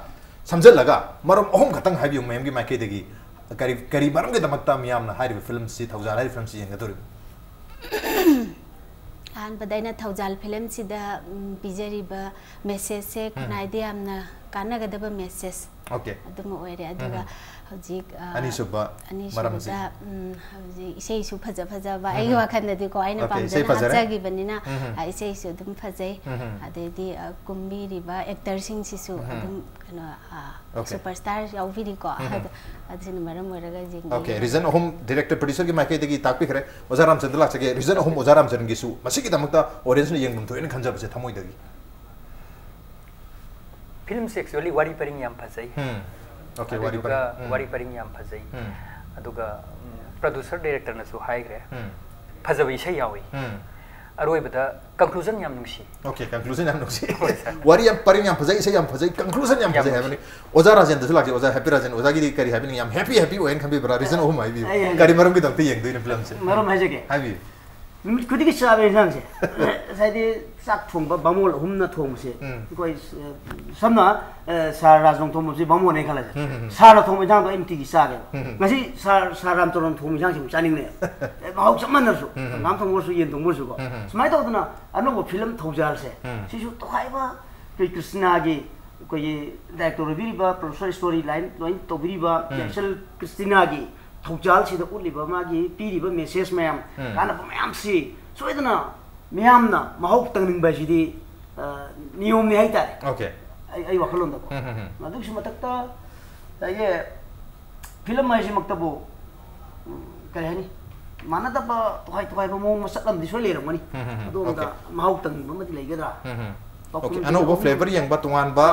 samjal laga maram ohom khatang habi mem gi ma ke degi kari maram ge damakta miamna hari film si THOUJAL hari film si yengadori an badaina THOUJAL film si da bijari ba message se kunai de amna kana ga da message okay aduma oire aduga hojik ani subba maram se hojik isei su phaja ba ai wa khan da ko aina pam da haja gi banina isei su dum phajai adedi kumbi riba actor sing si su dum kana superstar au video ko adin maram oiraga jing okay reason home director producer gi makai degi takpi khare ojaram chandla chage reason home ojaram chan gi su masigi damakta audience ni yengum to en khanjab se thamoi dagi film sexually wari paring yam phajai okay wari paring yam phajai aduga producer director na su hai gre phajabi sai yawi aroi bada conclusion yam nungsi okay conclusion yam nungsi wari yam paring yam phajai sai yam phajai conclusion yam phajai habani oja rajen da sulak oja happy rajen oja gi kari habani yam happy oen khambi bra reason oh my bi kari maram gi dang te yeng doin film se maram hai jage habi numit kudi gi sabe sang se sai de sak thong ba bamol humna thong se koi samna sa Raj Nongthombam si bamol ne khala sa ra thong jang do MT gi sa ge ngasi sa Ramcharan thong jang sim chaning ne ma hok samman na su nam thong su yen thong su ko smai to na ano go film THOUJAL se si su to khai ba Christina gi koi director bi ba producer story line loin to bi ba actual Christina gi THOUJAL si da uli ba ma gi pi ri ba message mayam kana ba mayam si so idana mayam na mahok tang ning ba si di niyom ni hai ta okay ai wakalon da ko madu si matakta ye film mai si maktabu kaya ni mana da ba tuhay ba mo masakam di sole ramani adu da mahau tang ba mati lagi da okay ano ba flavor yang ba tungan ba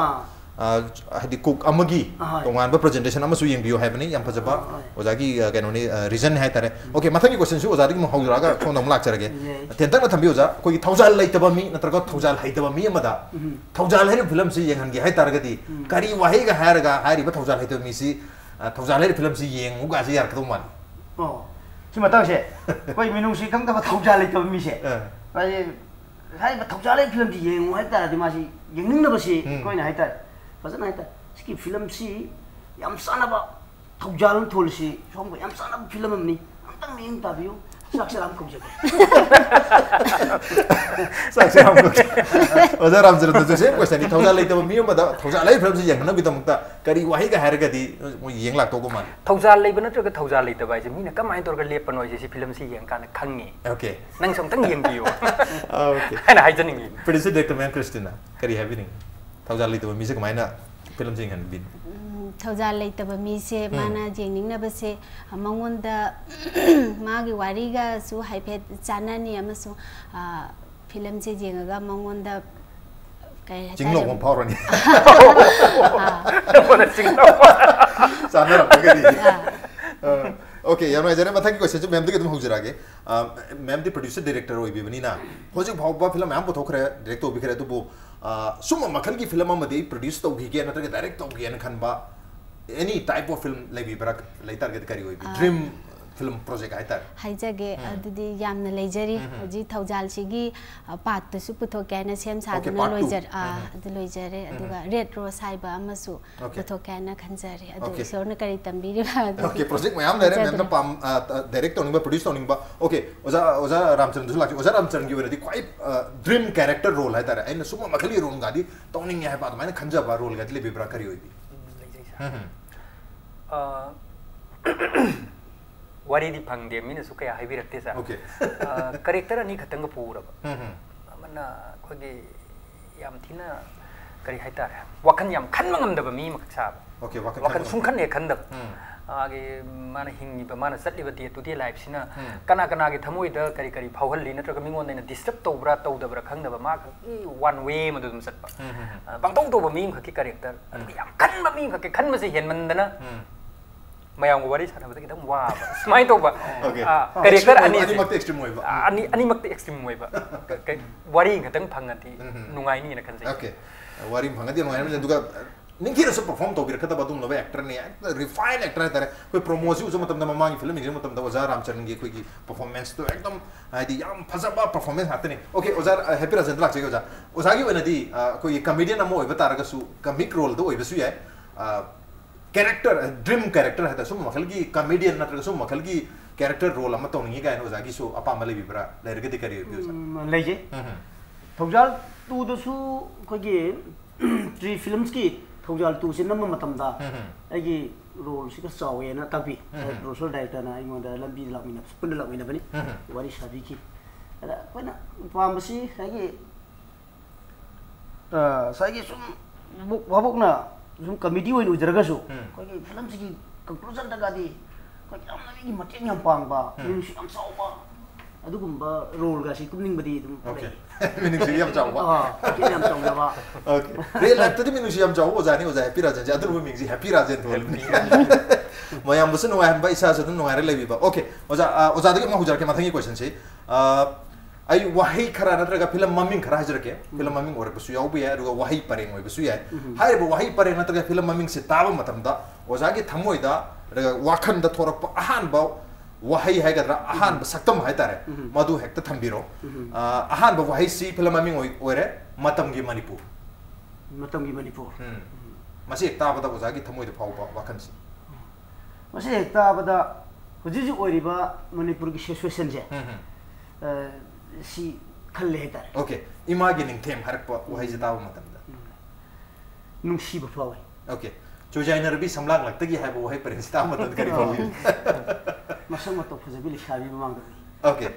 hadi cook amagi tungan ba presentation ama su yang bio have ni yang pajaba ojagi kano ni reason hai tare okay mathangi question su ojadi mo haura ga thong dam lak charage tentang na thambi oja koi thoujal lai taba mi natraga thoujal hai taba mi amada thoujal hai film si yang han gi hai taragati kari wahi ga hair ga hari ba thoujal hai taba mi si thoujal hai film si yang uga si yar kadum man cuma tahu sih, kau minum sih kan dapat THOUJAL itu misal, hai THOUJAL film sih yang mau itu di masih yang ni apa sih, kau ini itu, pasal itu, skip film sih, yang sana apa THOUJAL tuh sih, sampai yang sana film ni, antang ni interview, saksi ram kau jadi, saksi ram kau, oza Ramcharan tu sih, question ni THOUJAL itu miu mada THOUJAL film sih yang mana kita mukta, kari wahi ga harga di, yang lak toko man. THOUJAL itu benar juga THOUJAL itu baik, mina kamai tu orang lihat penuh sih film sih yang kan kangi. Okay. Nang song tang yang bio. Okay. Ana hai jenis ni. Producer director man Christina, kari happy ni. THOUJAL itu misi kemana na film sih yang bin. THOUJAL itu misi mana jenis na bese, mangun da magi wariga su hai pet chana ni ama su film sih yang agak mangun da Jinglong pun power ni. Mana jinglong? Sana lah begini. Okay, yang mana jadi macam question tu, memang tu kita mahu jera ke, memang tu producer director oi bini na. Hojung bawa film memang betul kere director obi kere tu bu, semua makhluk ki film ama deh produce tu gigi, nanti kita direct tu gigi, kan ba any type of film lebih berak later kita kari oi dream film project hai tar hai jage adudi yamna lejari ji THOUJAL sigi part tu su puthok kana sem saduna loijar adu loijare aduga red rose haiba amasu puthok kana khanjare adu sorna kari tambiri ba okay project mayam dare memna pam direct oning ba produce oning ba okay oza Ramcharan du lak oza Ramcharan gi weradi quite dream character role hai tar aina suma makhali role gadi toning hai ba maine khanja ba role gadi le bibra kari oi bi wari di pangde mina suka ya haibi rakte sa karakter ani khatang pura ba mana khodi yam thina kari haitar wakan yam khan mangam da ba mi maksa okay wakan sung khan ne khan da age mana hingi ba mana satli ba tu di life sina kana kana ge thamoi da kari kari phawhal li na tra mingon na disturb to bra to da bra khang da ba ma one way ma dum sat ba bang tong to ba mi khaki karakter yam khan ba mi khaki khan ma se hen man da na mayang wari sana betul kita wah semai tu ba karakter ani makte extreme way ba ani makte extreme way ba wari ngatang phangati nungai ni na kan sai okay wari phangati nungai ni juga ninki rasa perform to bir kata batum no actor ni refine actor tare koi promosi uso matam da mamangi film ni matam da oza Ramcharan gi koi performance to ekdam adi yam phazaba performance hatne okay oza happy Rajen lak che oza gi wenadi koi comedian amo oiba taraga su comic role to oiba su ya character dream character है तो सुम मखल की comedian ना तो सुम मखल की character role हम तो नहीं क्या है ना उजागी सो apa माले भी बरा लहर के दिखारी है बिल्कुल लेजे THOUJAL तू तो सु कोई 3 films की THOUJAL तू से नम्बर मतम दा ऐगी role सिका सावे ना तभी role director ना इंगों दा लंबी लंबी ना पुंड लंबी ना बनी वारी शादी की अरे कोई ना पामसी ऐगी साइगी सुम वाबुक ना zum comedy oi ujaraga su koi film sigi conclusion daga di koi am nagi mateng yam pang ba film si am sau ba adugumba role ga si kumning badi dum okay meaning si yam chau ba ki yam chau ba okay re la tadi meaning si yam chau oza ni oza happy Rajen adur meaning si happy Rajen role ni mayam busu no han ba isa sa no ngare lebi ba okay oza dagi ma hujar ke mathangi question si ai wahi khara natraga film maming khara hajrake film maming ore basu yau bi ya ruga wahi pareng oi basu ya hai bo wahi pareng natraga film maming se taba matam da ozagi thamoi da ruga wakhan da thorak pa ahan ba wahi hai gadra ahan ba saktam hai tare madu hekta thambiro ahan ba wahi si film maming oi ore matam gi Manipur masi ekta ba da ozagi thamoi da phau ba wakhan si masi ekta ba da huji ji oi riba Manipur gi situation je si khalle tar okay imagine them harak pa wahai jataw matam da nung si ba phawai okay chojainer bi samlang lak tagi hai bo wahai parista matam kari phawi masam to phajabi lishabi mang da okay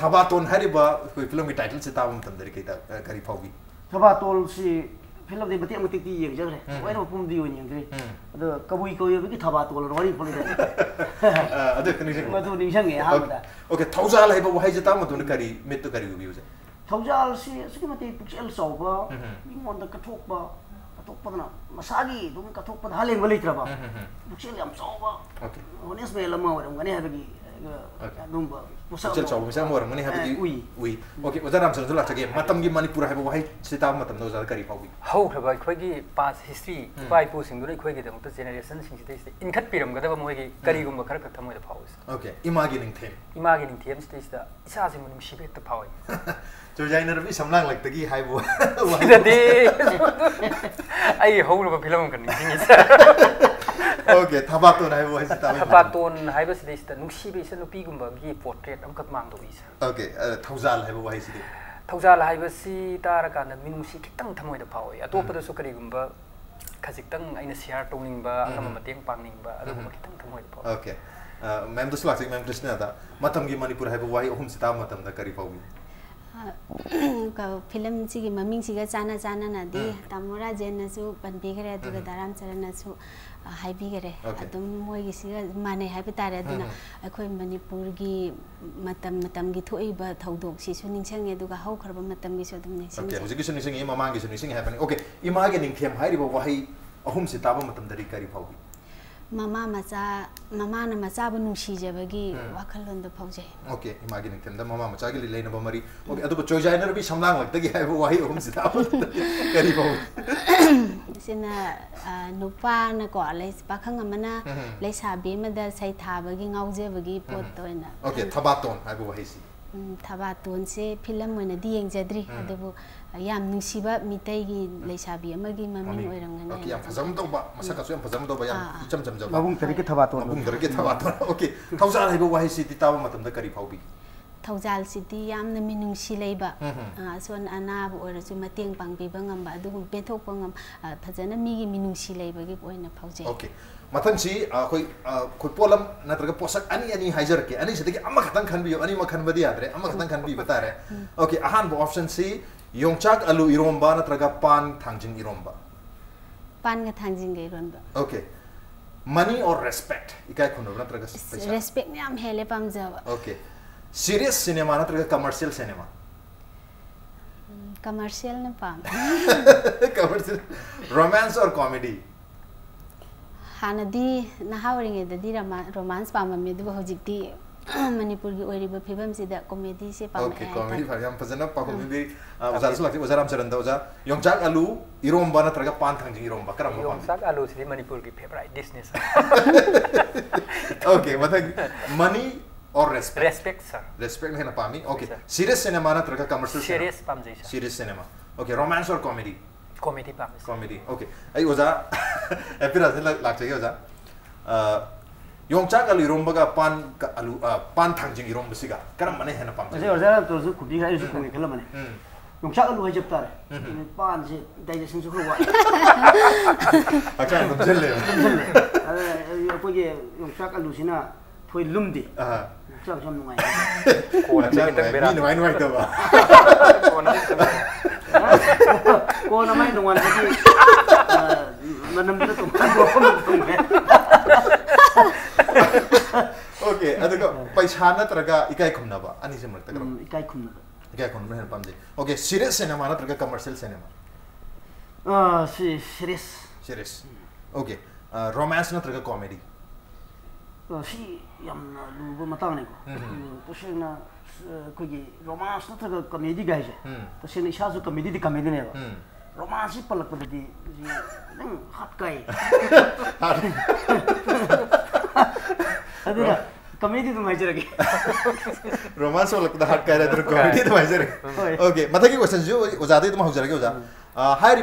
thaba ton hari ba koi film ki title se taw matam dari kita kari phawi thaba tol si film दे मते मते ती young जगरे van पुम दी young जगरे अदो कबुई कोई बगी थबा तो लori full दे अदो कनिजंग मधु निंगंगे हाबदा ओके थौजाल है वहाई जता मधुन करी मित तो करी उबी उजे थौजाल से मते पुक्सेल सौबा मिंगोन द कथोकबा कथोकपदना मसागी दुम कथोकपद हालेंग वलित्रबा पुक्सेल याम सौबा ओके होनेस मेलमा वरंगने हाबगी दुम पुक्सेल सौबा मिसा वरंगने हाबगी उई ओके ओजा रामचरण जुला चगे मतम की मणिपुर है वहाई सिता मतम नो जार करी पाउगी हौ खबा खोगी पास हिस्ट्री पाइ पु सिंग दुनै खोगी दम त जेनरेशन सिंग सिते इनखत पिरम गदब मोगी करीगुम खर खत मोय द फाउस ओके इमागिनिंग थेम स्टेज दा इसा सिंग मुनिम शिबे त फाउ जोजाइनर भी समलांग लगतगी हाइबो दे आई हौरबा फिल्म कन निंगिस ओके थबातोन हाइबो है सिता थबातोन हाइबो स्टेज दा नुक्सिबे इस नुपीगुम गी पोर्ट्रेट अमकत मांग दो इस ओके थौजाल हाइबो वहाई सिदे थौजाल हाइबसी तारा कान मिनुसी खितंग थमोय द फाउ अतोपदसु करीगुम खजितंग आइना शेयर तौनिंग बा अकम मतेंग पांगनिंग बा अदुगुम खितंग थमोय द फाउ ओके मैम दस लाख मैम कृष्णा दा मतम की मणिपुर हाइबो वहाई अहुम सिता मतम दा करी पाउगी फिल्म सिगी ममिंग सिगा चाना चाना नदी तामो राजेन नसु पनबिगरे अदुगा रामचरण नसु हाइबिगरे अदुम मोइगी सिगा माने हाइबे तारे अदुना अखोय मणिपुर की मतम की थोइबा थौदोक सिसु निंगसंगे अदुगा हौखरबा मतम की सु अदुम निंगसंगे ओके हुजिकी सु निंगसंगे ममांग की सु निंगसंगे हाइबनी ओके इमागे निंगथेम हाइरिबा वहाई अहुम सिताबा मतम दरी करी पाउगी ममा न मचा बु नुसीजबगी वाखलोन द फौजे ओके इमागे निंगथेम द ममा मचा के लेना बमरी ओके अदुब चोजाइनर भी समलांग लगतगी हाइबो वहाई अहुम सिताबा करी पाउगी सिना नुपा न को लेस पाखंग अमना लेसाबी मद सै थाबगी ngauजेबगी पोत तोइना ओके थबातोन हाइबो वहाई सी थबातोन से फिल्म ओइना दी यंगजद्री अदुबु याम नुसीबा मितैगी लेसाबी अमगी ममिंग ओइरंगने ओके याम फजम तोबा मसका सु याम फजम तोबा याम इचम चम जबा मबुंग तरिके थबातोन ओके थौजाल हाइबो वहाई सी तिताबा मतम द करी फाउबी थौजाल सिटी यामना मिनुंसी लेबा सोन अनाब ओरसु मतेंग पांगबिबा ngamba अदुगुम पेथोकपा ngam फजना मीगी मिनुंसी लेबगी ओइना फाउजे ओके मथन सी कोई पोलम नत्रगा पोसक अनि हाइजर के अनि सिदगी अमा खतंग खनबियो अनि म खनबदी यादरे अमा खतंग खनबी बतारे ओके अहान बो ऑप्शन सी योंगचाक आलू इरोम्बा नत्रगा पान थांजिंग इरोम्बा पान गा थांजिंग इरोम्बा ओके मनी और रेस्पेक्ट इकाय खुनो नत्रगा पैसा रेस्पेक्ट ने हम हेले पामजावा ओके सीरियस सिनेमा नत्रगा कमर्शियल सिनेमा कमर्शियल न पाम कमर्शियल रोमांस और कॉमेडी हानदी नहावरिंगे ददी रोमांस पाममे दुबो होजिकती मणिपुर की ओरिबा फिबम सिदा कॉमेडी से पाम ओके कॉमेडी फरयाम फजना पाखोमी बे ओजारस लागते ओजार रामचरण दा ओजा योंगचाक आलू इरोम्बा नत्रगा पान थांजिंग इरोम्बा करम योंगचाक आलू सिदी मणिपुर की फेवरेट डिश ने सर ओके मतलब मनी और रेस्पेक्ट सर रेस्पेक्ट है ना पामी ओके सीरियस सिनेमा नत्रगा कमर्शियल सीरियस पाम जैसा सीरियस सिनेमा ओके रोमांस और कॉमेडी कॉमेडी पाम कॉमेडी ओके आई ओजा एपिराज लागते ओजा योंगचाक आलू इरोम्बा पान थांजिंग इरोम्बा सिगा करम मने है ना पाम असे ओजा तो सु खुबी गाय सु खुबी खला मने योंगचाक आलू हजब तारे पान से डाइजेशन सु हुआ अच्छा तुम चल ले अरे कोई योंगचाक आलू सिना थोई लुमदी चम चम नुंगाई कोन में तक बेरा नुंगाई दबा कोन में नुंगान की मनम तो तुम ओके अदुगा पैसा नत्रगा इकाय खुमनाबा अनि से मरता करो इकाय खुमना है पामजे ओके सीरियस सिनेमा नत्रगा commercial cinema serious okay romance नत्रगा कॉमेडी सी यामना लुबा मतांग ने को तो सेना कोई रोमांस नत्रगा कॉमेडी गाइजे तो सेना इशाजु कॉमेडी दी कॉमेडी ने रोमांस पलक पददी नंग हाथ काई अदुगा कॉमेडी तो माइजर के रोमांस वाला कुदा हाथ काई रे कॉमेडी तो माइजर ओके मतलब की क्वेश्चन जो ओजादे तो माहुजर के ओजा हाइरि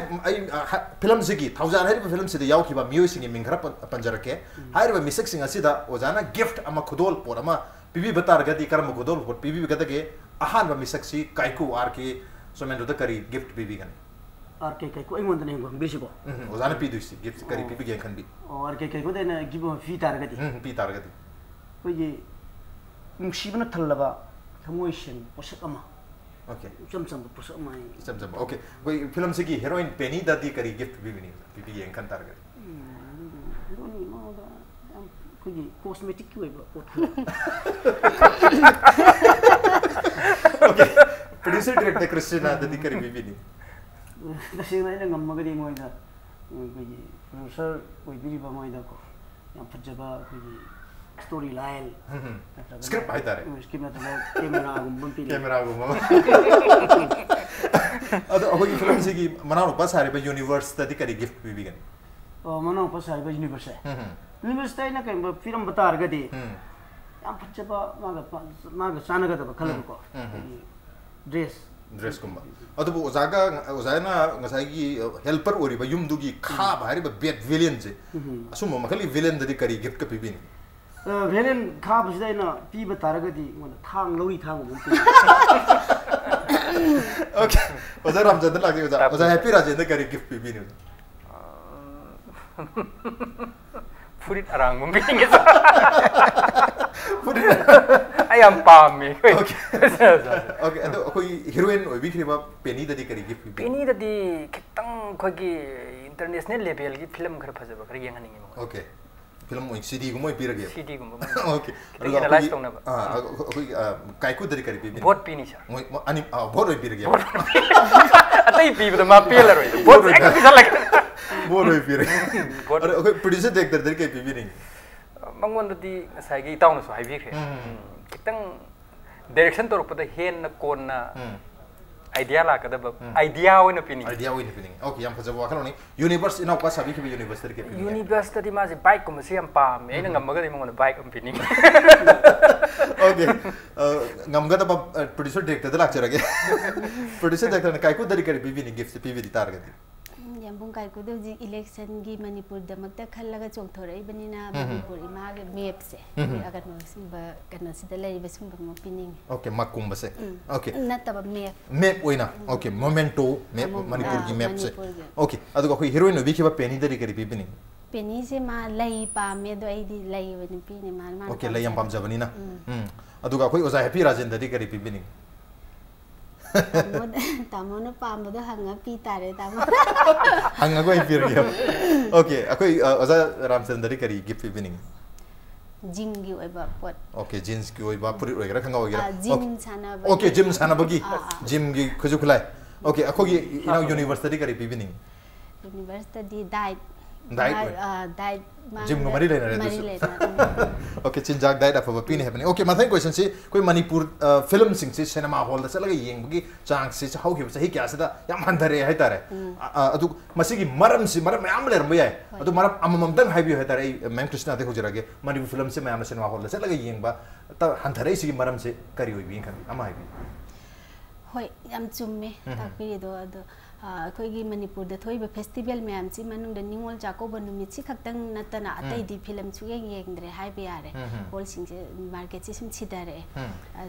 फिल्म सिगी थौजाल हाइरि फिल्म सिदा यावखिबा म्यूजिक मिंग खरा पंजर के हाइरि मिसक सिंग असिदा ओजाना गिफ्ट अमा खुदोल पोर अमा पीबी बतार गति करम खुदोल पोर पीबी गदगे अहान मिसक सि काइकु आर के सोमेंदो द करी गिफ्ट पीबी गन आर के काइकु एंगोन ने गम बिसिबो ओजाना पीदुसी गिफ्ट करी पीबी गेन खनबी आर के काइकु देना गिबो फी तार गति पी तार गति कोई नुसीबना थल्लबा थमोइशन पोषक अमा Okay. Some push my. Some. Okay. Koi film se ki heroine Penny dati kari gift bi bini. Pipi yang kan target. Heroine mau da. Koi cosmetic koi ba pot. Okay. Producer director Christina dati kari bi bini. Kasi na ngam magadi mo ida. Koi producer koi biri ba mo ida ko. Yang pajaba koi storyline. Script hai tare. Script na tala camera gum pili. Camera gum. Ado koi film se ki manau pas hari ba universe dati kari gift bi bi gani. Manau pas hari ba universe. Universe ta ina kai film batar gadi. Yang pajaba maga sana gada ba khala ko. Dress kumba. Ado bu ozaga ozana ngasai ki helper ori ba yum dugi kha bahari ba bad villain je. Asuma makali villain dati kari gift ka bi bini. Villain kha ba sidai na pi ba taragadi mon thang loi thang mon pi. Okay. Oza Ramcharan lagi oza happy Rajen da kari gift bi bini. Furit arang mon bi ngi sa. Furit ayam pam mi. Okay. Okay. Ado koi heroine oi bi ba Penny dati kari gift bi. Penny dati kitang khoi ki international level ki film khar phaja ba kari yang haningi mo. Okay. Film mo CD gumoi pirage. CD gum. Okay. Analyze tong na ba. Koi kaiku dati kari bi bini. Vote pini sir. Ani vote oi pirage. Atai pi ba ma pelar oi. Vote ek bisa lag. Vote oi pirage. Okay, producer director dati kai bi bini. Mangon dati sai gi taw na so hai bi khe. Kitang direction tor pada hen na kon na idea la kada ba idea oi na pini. Idea oi na pini. Okay, yang phaja wakalo ni universe ina pa sabi ki universe dati kai. Universe dati ma se bike ko se am pa me ina ngam ga mangon bike am pini. Okay. Ngam ga ta producer director da lak charage. Producer director na kai ko dari kai bi bini gift pi bi target. Yambung kai ko ji election gi Manipur damakta khallaga chongthorai banina Manipur ima ge map se agar no simba kana sida lai besum mo pining. Okay, makum base. Okay. Nataba map. Map oina. Okay, memento map Manipur gi map se. Okay. Adu ko heroine bi ki ba Penny dari kari bi bini. Penny se ma lai pa me do ai di lai wani pini ma. Okay, lai yam pam jabani na. Adu ko oza happy Rajen dari kari bi bini. Tamo na pam do hanga pi tare tamo. Hanga ko ipir gi. Okay, akoi oza Ramcharan dari kari gift bi bini. Gym gi oi ba pot. Okay, jeans gi oi ba puri oi gara khanga oi gara. Gym sana ba. Okay, gym sana ba gi. Gym gi khuju khulai. Okay, akoi ina university kari bi bini. University diet. Diet. Gym ngomari le na re. Okay, chinjak diet apa ba pini happening. Okay, mathai question si koi Manipur film sing si cinema hall da chalaga yeng bagi chang si how ki sahi kya sada yam handare hai tare. Adu masigi maram si maram yam ler mo yai. Adu maram amam dang hai bi hai tare ma'am Christina de hojirage Manipur film se ma'am cinema hall da chalaga yeng ba ta handare si maram se kari oi bi kan ama hai bi. Hoi yam chumme takpiri do ado koigi Manipur da thoi ba festival me am chi manung da ningol jako banu mi chi khaktang natana atai di film chu yeng dre hai be are hol sing je market chi sim chi dare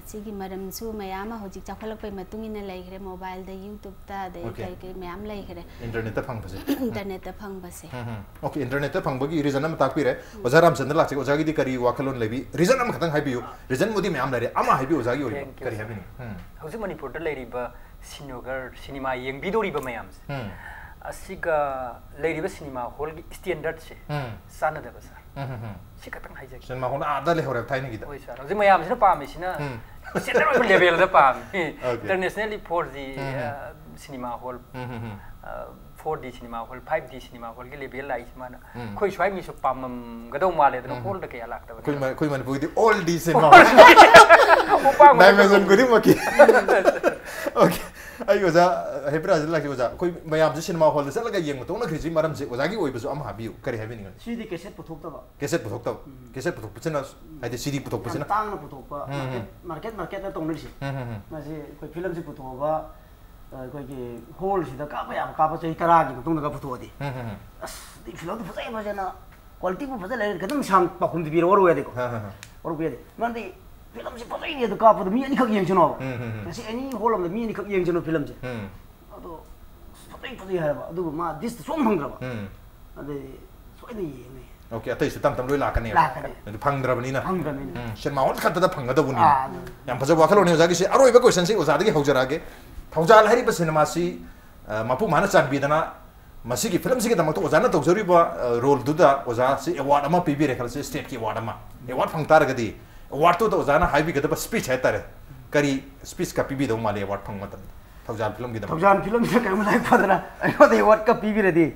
chi gi maram chu mayama hoji chakhalak pai matung ina lai gre mobile da YouTube ta da kai mayam lai gre internet ta phang base okay internet ta phang bagi reason am takpire oza Ramcharan lak oza gi di kari wakalon lebi reason am khatang hai biu reason modi mayam lai ama hai bi oza gi ori kari hai bi ni hoji Manipur da lai ri ba Sinogar cinema yang bidori ba mayam se asiga lai ri ba cinema hall gi standard se sana da ba sar sikatang hai jaki cinema hall ada le hore thai ni gida oi sar hoji mayam sina pa mi sina standard level da pa internationally 4D cinema hall 4D cinema hall 5D cinema hall ke level lai mana koi swai mi so pam gadau male da hall da kaya lak ta koi Manipur di all D cinema hall dimension guri maki okay ayo za hebra za laki oza koi mayam ji cinema hall da sala ga yeng to na khri ji maram ji oza gi oi bu am ha biu kari ha bi ni CD cassette puthok ta ba cassette puthok pachena ai de CD puthok pachena tang na puthok ba market na tong ni si ma ji koi film ji puthok ba koi ki hall si da ka ba chai tara gi tung da ka puthok di as di film du phasai ma jana quality bu phasai le kadam sang pa khum di bi ro ya de ko ro ya de man di film si phasai ni da ka pa mi ani khak yeng chino ba si ani hall am mi ani khak yeng chino film ji ado phasai ha ba adu ma dis som hang ra ba ade so ni okay अतई से तम लोई लाकने फंगद्रबनीना cinema hall खतदा फंगदबुनी याम फजब वाखलोनी ओजागी से अरोइबा question से ओजादगी हौजरागे थौजाल हरिब cinema सी मपु माना चानबीदना मसीगी film सिगी दमक ओजाना तौजरिबा role दुदा ओजा से award अमा पीबीरे खलसे स्टेट की अवार्ड फंगतारगदी अवार्ड तो ओजाना हाइबी गदबा स्पीच है तारे करी स्पीच का पीबी दो माले अवार्ड फंग मतम थौजाल फिल्म की दमक थौजाल फिल्म से कम लाइक फदरा अयोदे अवार्ड का पीबीरेदी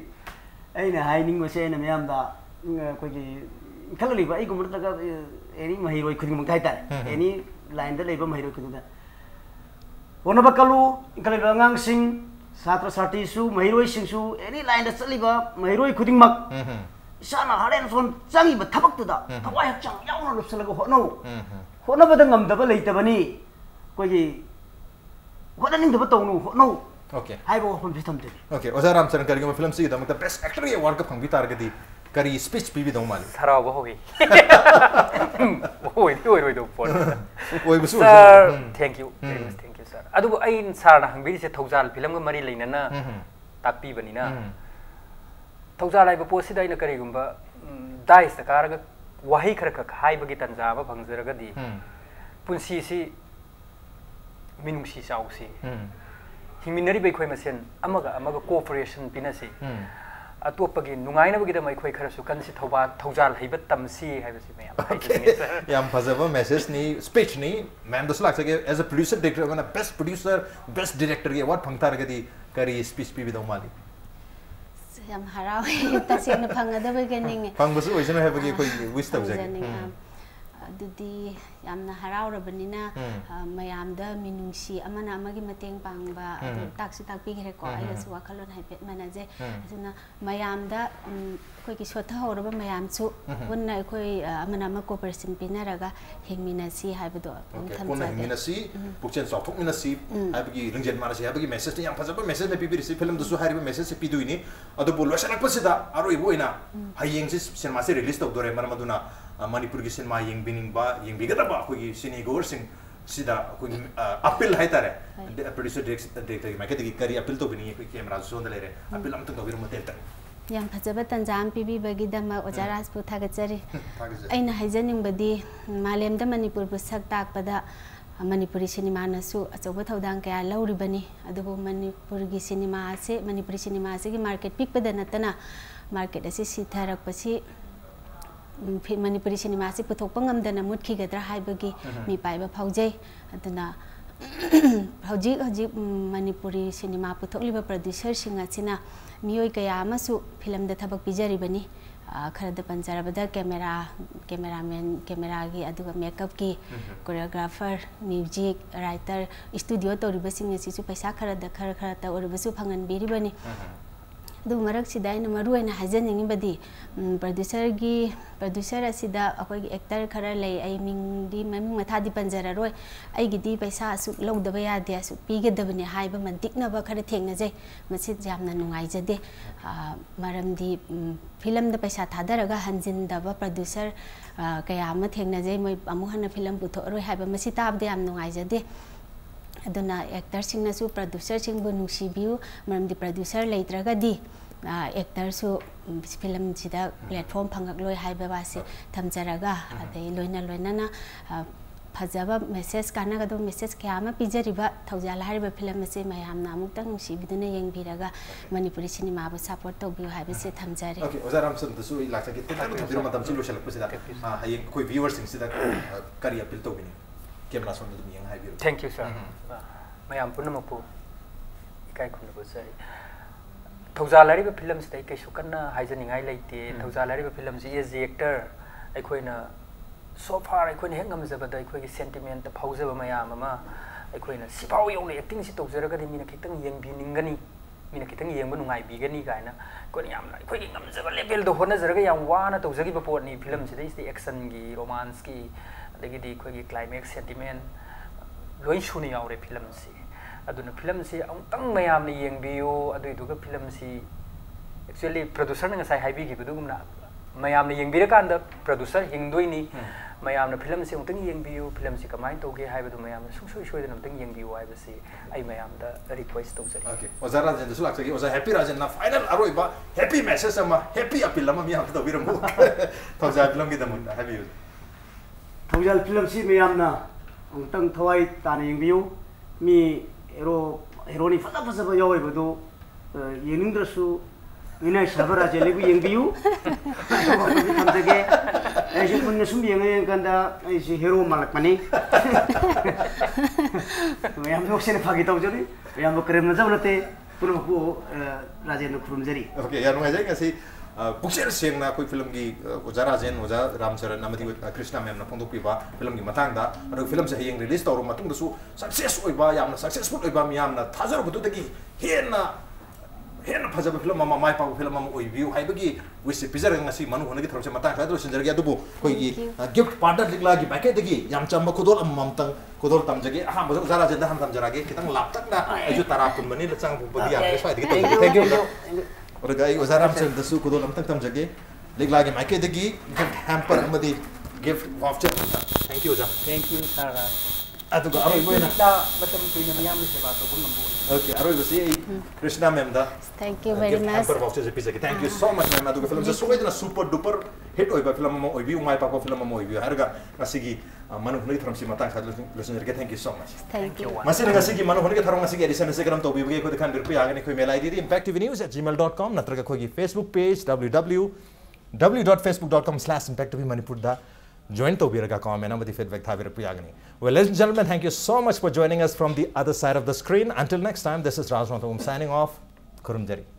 ऐना हाइनिंग मसे ऐना मयामदा कोई खललिबा आई गुमरतगा एनी महिरोय खुदिमक हाइतारे एनी लाइन द लेबा महिरोय खुदिदा होनबा कलु खललिबा ngang sing satra sati su महिरोय सिंसु एनी लाइन द चलिबा महिरोय खुदिमक इसाना हारेन सोन चांगिबा थबक्तुदा थवाय हक्चांग यावना लुसलगा होनबदा ngamdaba leitabani कोई होननिंगदबा तौनु होनो ओके हाइबो होन बिथमते ओके ओजा रामचरण करगे फिल्म सी दमक बेस्ट एक्टर अवार्ड का फंगबी तारगदी करी स्पीच पीबी दो माली सराव होगी ओइ दो फोन ओइ Basu sir thank you sir अदु आइन सर ना हंगबी से थौजाल फिल्म का मरी लेना ताकपी बनिना थौजाल आइबो पोसिदा इन करिगुंबा दाइस तकारगा वही खरक हाइबगी तंजाबा फंगजरगदी पुंसी सी मिनुंसी चाउसी हिमिनरी बेखोय मसेन अमगा कोऑपरेशन पिनसी अतोपगी नुंगाइनबगीदम अखोय खरसु कनसि थौजाल हैबत तमसी हैबसि मयाम याम फजबा मेसेज नि स्पीच नि मैम दस लाखसगे as a producer director won best producer best director के अवार्ड फंगतारगदी करी स्पीच पीबी दो माली याम हरावे तसेन फंगदबगनिंग फंगबसु ओइसन हैबगी कोई विश तबजगे अदुदी यामना हरावरबनिना मयामदा मिनुंसी अमना अमगी मतेंग पांगबा अदु ताक्सु ताकपिगरेको आइगसु वाखलोन हाइपेट मनाजे अदुना मयामदा कोई सोथा होरबा मयामसु वन्ना कोई अमना अम कोऑपरेशन पिनारगा हिंगमिनासी हाइबदो थमजागे हिंगमिनासी पुक्चेन सौथोकमिनासी हाइबगी रंजेन मानसी हाइबगी मेसेज याम फजबा मेसेज ने पिबिरिसी फिल्म दसु हारिबा मेसेज से पिदुइनी अदु बोलवसनकपसिदा अरोइबोइना हायेंगसि सिनेमा से रिलीज तौदोरे मरमदुना मणिपुर की सिनेमा येंगबिगदबा अखोगी सिनेगोर सिंग सिदा अखोगी अपील हाइतारे प्रोड्यूसर डायरेक्टर की माइकेदगी करी अपील तो बिनी अखोगी कैमरा जोन लेरे अपील अमतंग तौबिर मतेलता याम फजबा तंजाम पीबी बगिदमा ओजाराज पु थागचरी अइना हाइजनिंगबदी मालेमदा मणिपुर बु सक ताकपदा मणिपुरी सिनेमा नसु अचौबा थौदांग कया लौरिबनी अदुबु मणिपुरी सिनेमा से की मार्केट पिकपदा नतना मार्केट असी सिथारकपसी मणिपुरी सिनेमा से पुथोकपा ngamdana mutkhigedra haibagi mi paiba phaujai aduna hojik manipuri cinema puthokliba producer singa china miyoi kaya amasu film da thabak pijari bani kharada panjarabada cameraman camera gi aduga makeup ki choreographer music writer studio toriba singa sisu paisa kharada khara ta oribasu phangan biri bani दु मरक सिदा इन मरुयना हाजनिंग बदी producer असिदा अखोगी actor खरा लई आई मिंगदी ममिंग मथादी पंजरा रोय आइगिदी पैसा असु लौदबा यादे असु पीगदबने हाइबा मंदिकनबा खरा थेंगनजै मसिद जामना नुंगाइजदे मरमदी फिल्म द पैसा थादरगा हंजिनदबा प्रोड्यूसर कया अम थेंगनजै मै अमुहना फिल्म पुथोरोय हाइबा मसि ताबदे याम नुंगाइजदे अदुना एक्टर सिंगनसु प्रोड्यूसर सिंगबु नुंसिबिउ मरमदी प्रोड्यूसर लेत्रगदी एक्टर सु फिल्म सिदा प्लेटफॉर्म फंगकलोय हाइबा वासे थमजरगा अदे लोइना फजबा मेसेज कानागदो मेसेज क्यामा पिजरिबा थौजाल हारिबा फिल्म से मयामना अमुक्तंग नुंसिबिदुना येंगबिरगा मणिपुरी सिनेमा बु सपोर्ट तौबिउ हाइबसे थमजरे ओके ओजा रामचंद्र दसु लाक्सके थबिरो मतम सिलो शलकपसिदा हाय कोई व्यूअर्स सिंगसिदा करी अपील तौबिनी कैमरा सोन दम यंग हाइबिरो थैंक यू सर मयाम पुनमपु इकाय खुनबो सरी थौजाल हारिबा फिल्म से कैसु कन्ना हाइजनिंगाय लेते थौजाल हारिबा फिल्म से एज एक्टर अखोइना सो फार अखोइना हेंगमजबदा अखोइगी सेंटिमेंट फाउजबा मयाम अमा अखोइना सिपाव यौने एक्टिंग सि तौजरगदि मीना खितंग येंगबिनिंगनी मीना खितंग येंगबा नुंगाइबिगनी गायना कोनि यामना अखोइगी ngमजबा लेवल दो होनजरगा याम वाना तौजगिबा पोटनी फिल्म से इस एक्शन की रोमांस की अदगिदी अखोइगी क्लाइमैक्स सेंटिमेंट लोइन सुनि यावरे फिल्म से अदुना फिल्म से अमतंग मयामने येंगबियो अदुइदुगा फिल्म से एक्चुअली प्रोड्यूसर ने ngasai हाइबिगिबदुगुमना मयामने येंगबिरकांदा प्रोड्यूसर हिंगदोइनी mayamna film si ungtang yengbiu film si kamai toge haibadu mayamna sungsoi da namtang yengbiu haibasi ai mayamda request tawjari okay oza Rajen su laksagi oza happy Rajen na final aroiba happy message ama happy appeal ama miyam to biramu thoujal film gi damunda happy thoujal film si mayamna ungtang thawai tana yengbiu mi heroini fasa ba yawibadu yeningdrasu Ini sabar aja lebu yang biu, kami ke, saya pun nesumbi yang kanda si hero malak mani, yang tu saya pagi tahu jadi, yang tu keren macam nanti pun aku Rajen kurum jadi. Okay, yang mana aja ngasih bukser siang na koi film ki oza Rajen oza Ramcharan namati Christina Moirangthem na pondok piba film ki matang da, ada film saya yang rilis tahu matung tu sukses oiba, yang na successful oiba miyam na thajar betul tadi Hen phajaba film mama mai pa film mama oi view hai bagi wisi pizar ngasi manu hone ki thorse mata kha do sinjar gya dubu koi gi gift partner likla gi bakai dagi yam chamba kodol am tang kodol tam jage ha bazu zara jenda ham tam jarage kitang lap tak na aju tarapun mani lechang bu badi ya sai digi thank you or gai ozaram chen dasu kodol am tam jage likla gi bakai dagi hamper amadi gift voucher thank you oza Thank you Sarah. Aduga aroi boina macam tu yang mayam ni sebab tu pun lembu. Okay, aroi basi Christina Moirangthem. Thank you very much. Thank you so much, ma'am. Aduga film sesuai dengan super duper hit oiba film mo oibi umai pa ko film mo oibi. Harga ngasigi Manung hone thram si matang khat listener ke thank you so much. Thank you. Masih ngasigi Manung hone ke tharong ngasigi edition Instagram to bibi ko dekan birpi agani ko email ID impactvnews@gmail.com natraga ko gi Facebook page www.facebook.com/impactvmanipur da join to biraga comment amadi feedback tha birpi agani. Well, ladies and gentlemen, thank you so much for joining us from the other side of the screen. Until next time, this is Raj Nongthombam signing off. Kurumjari.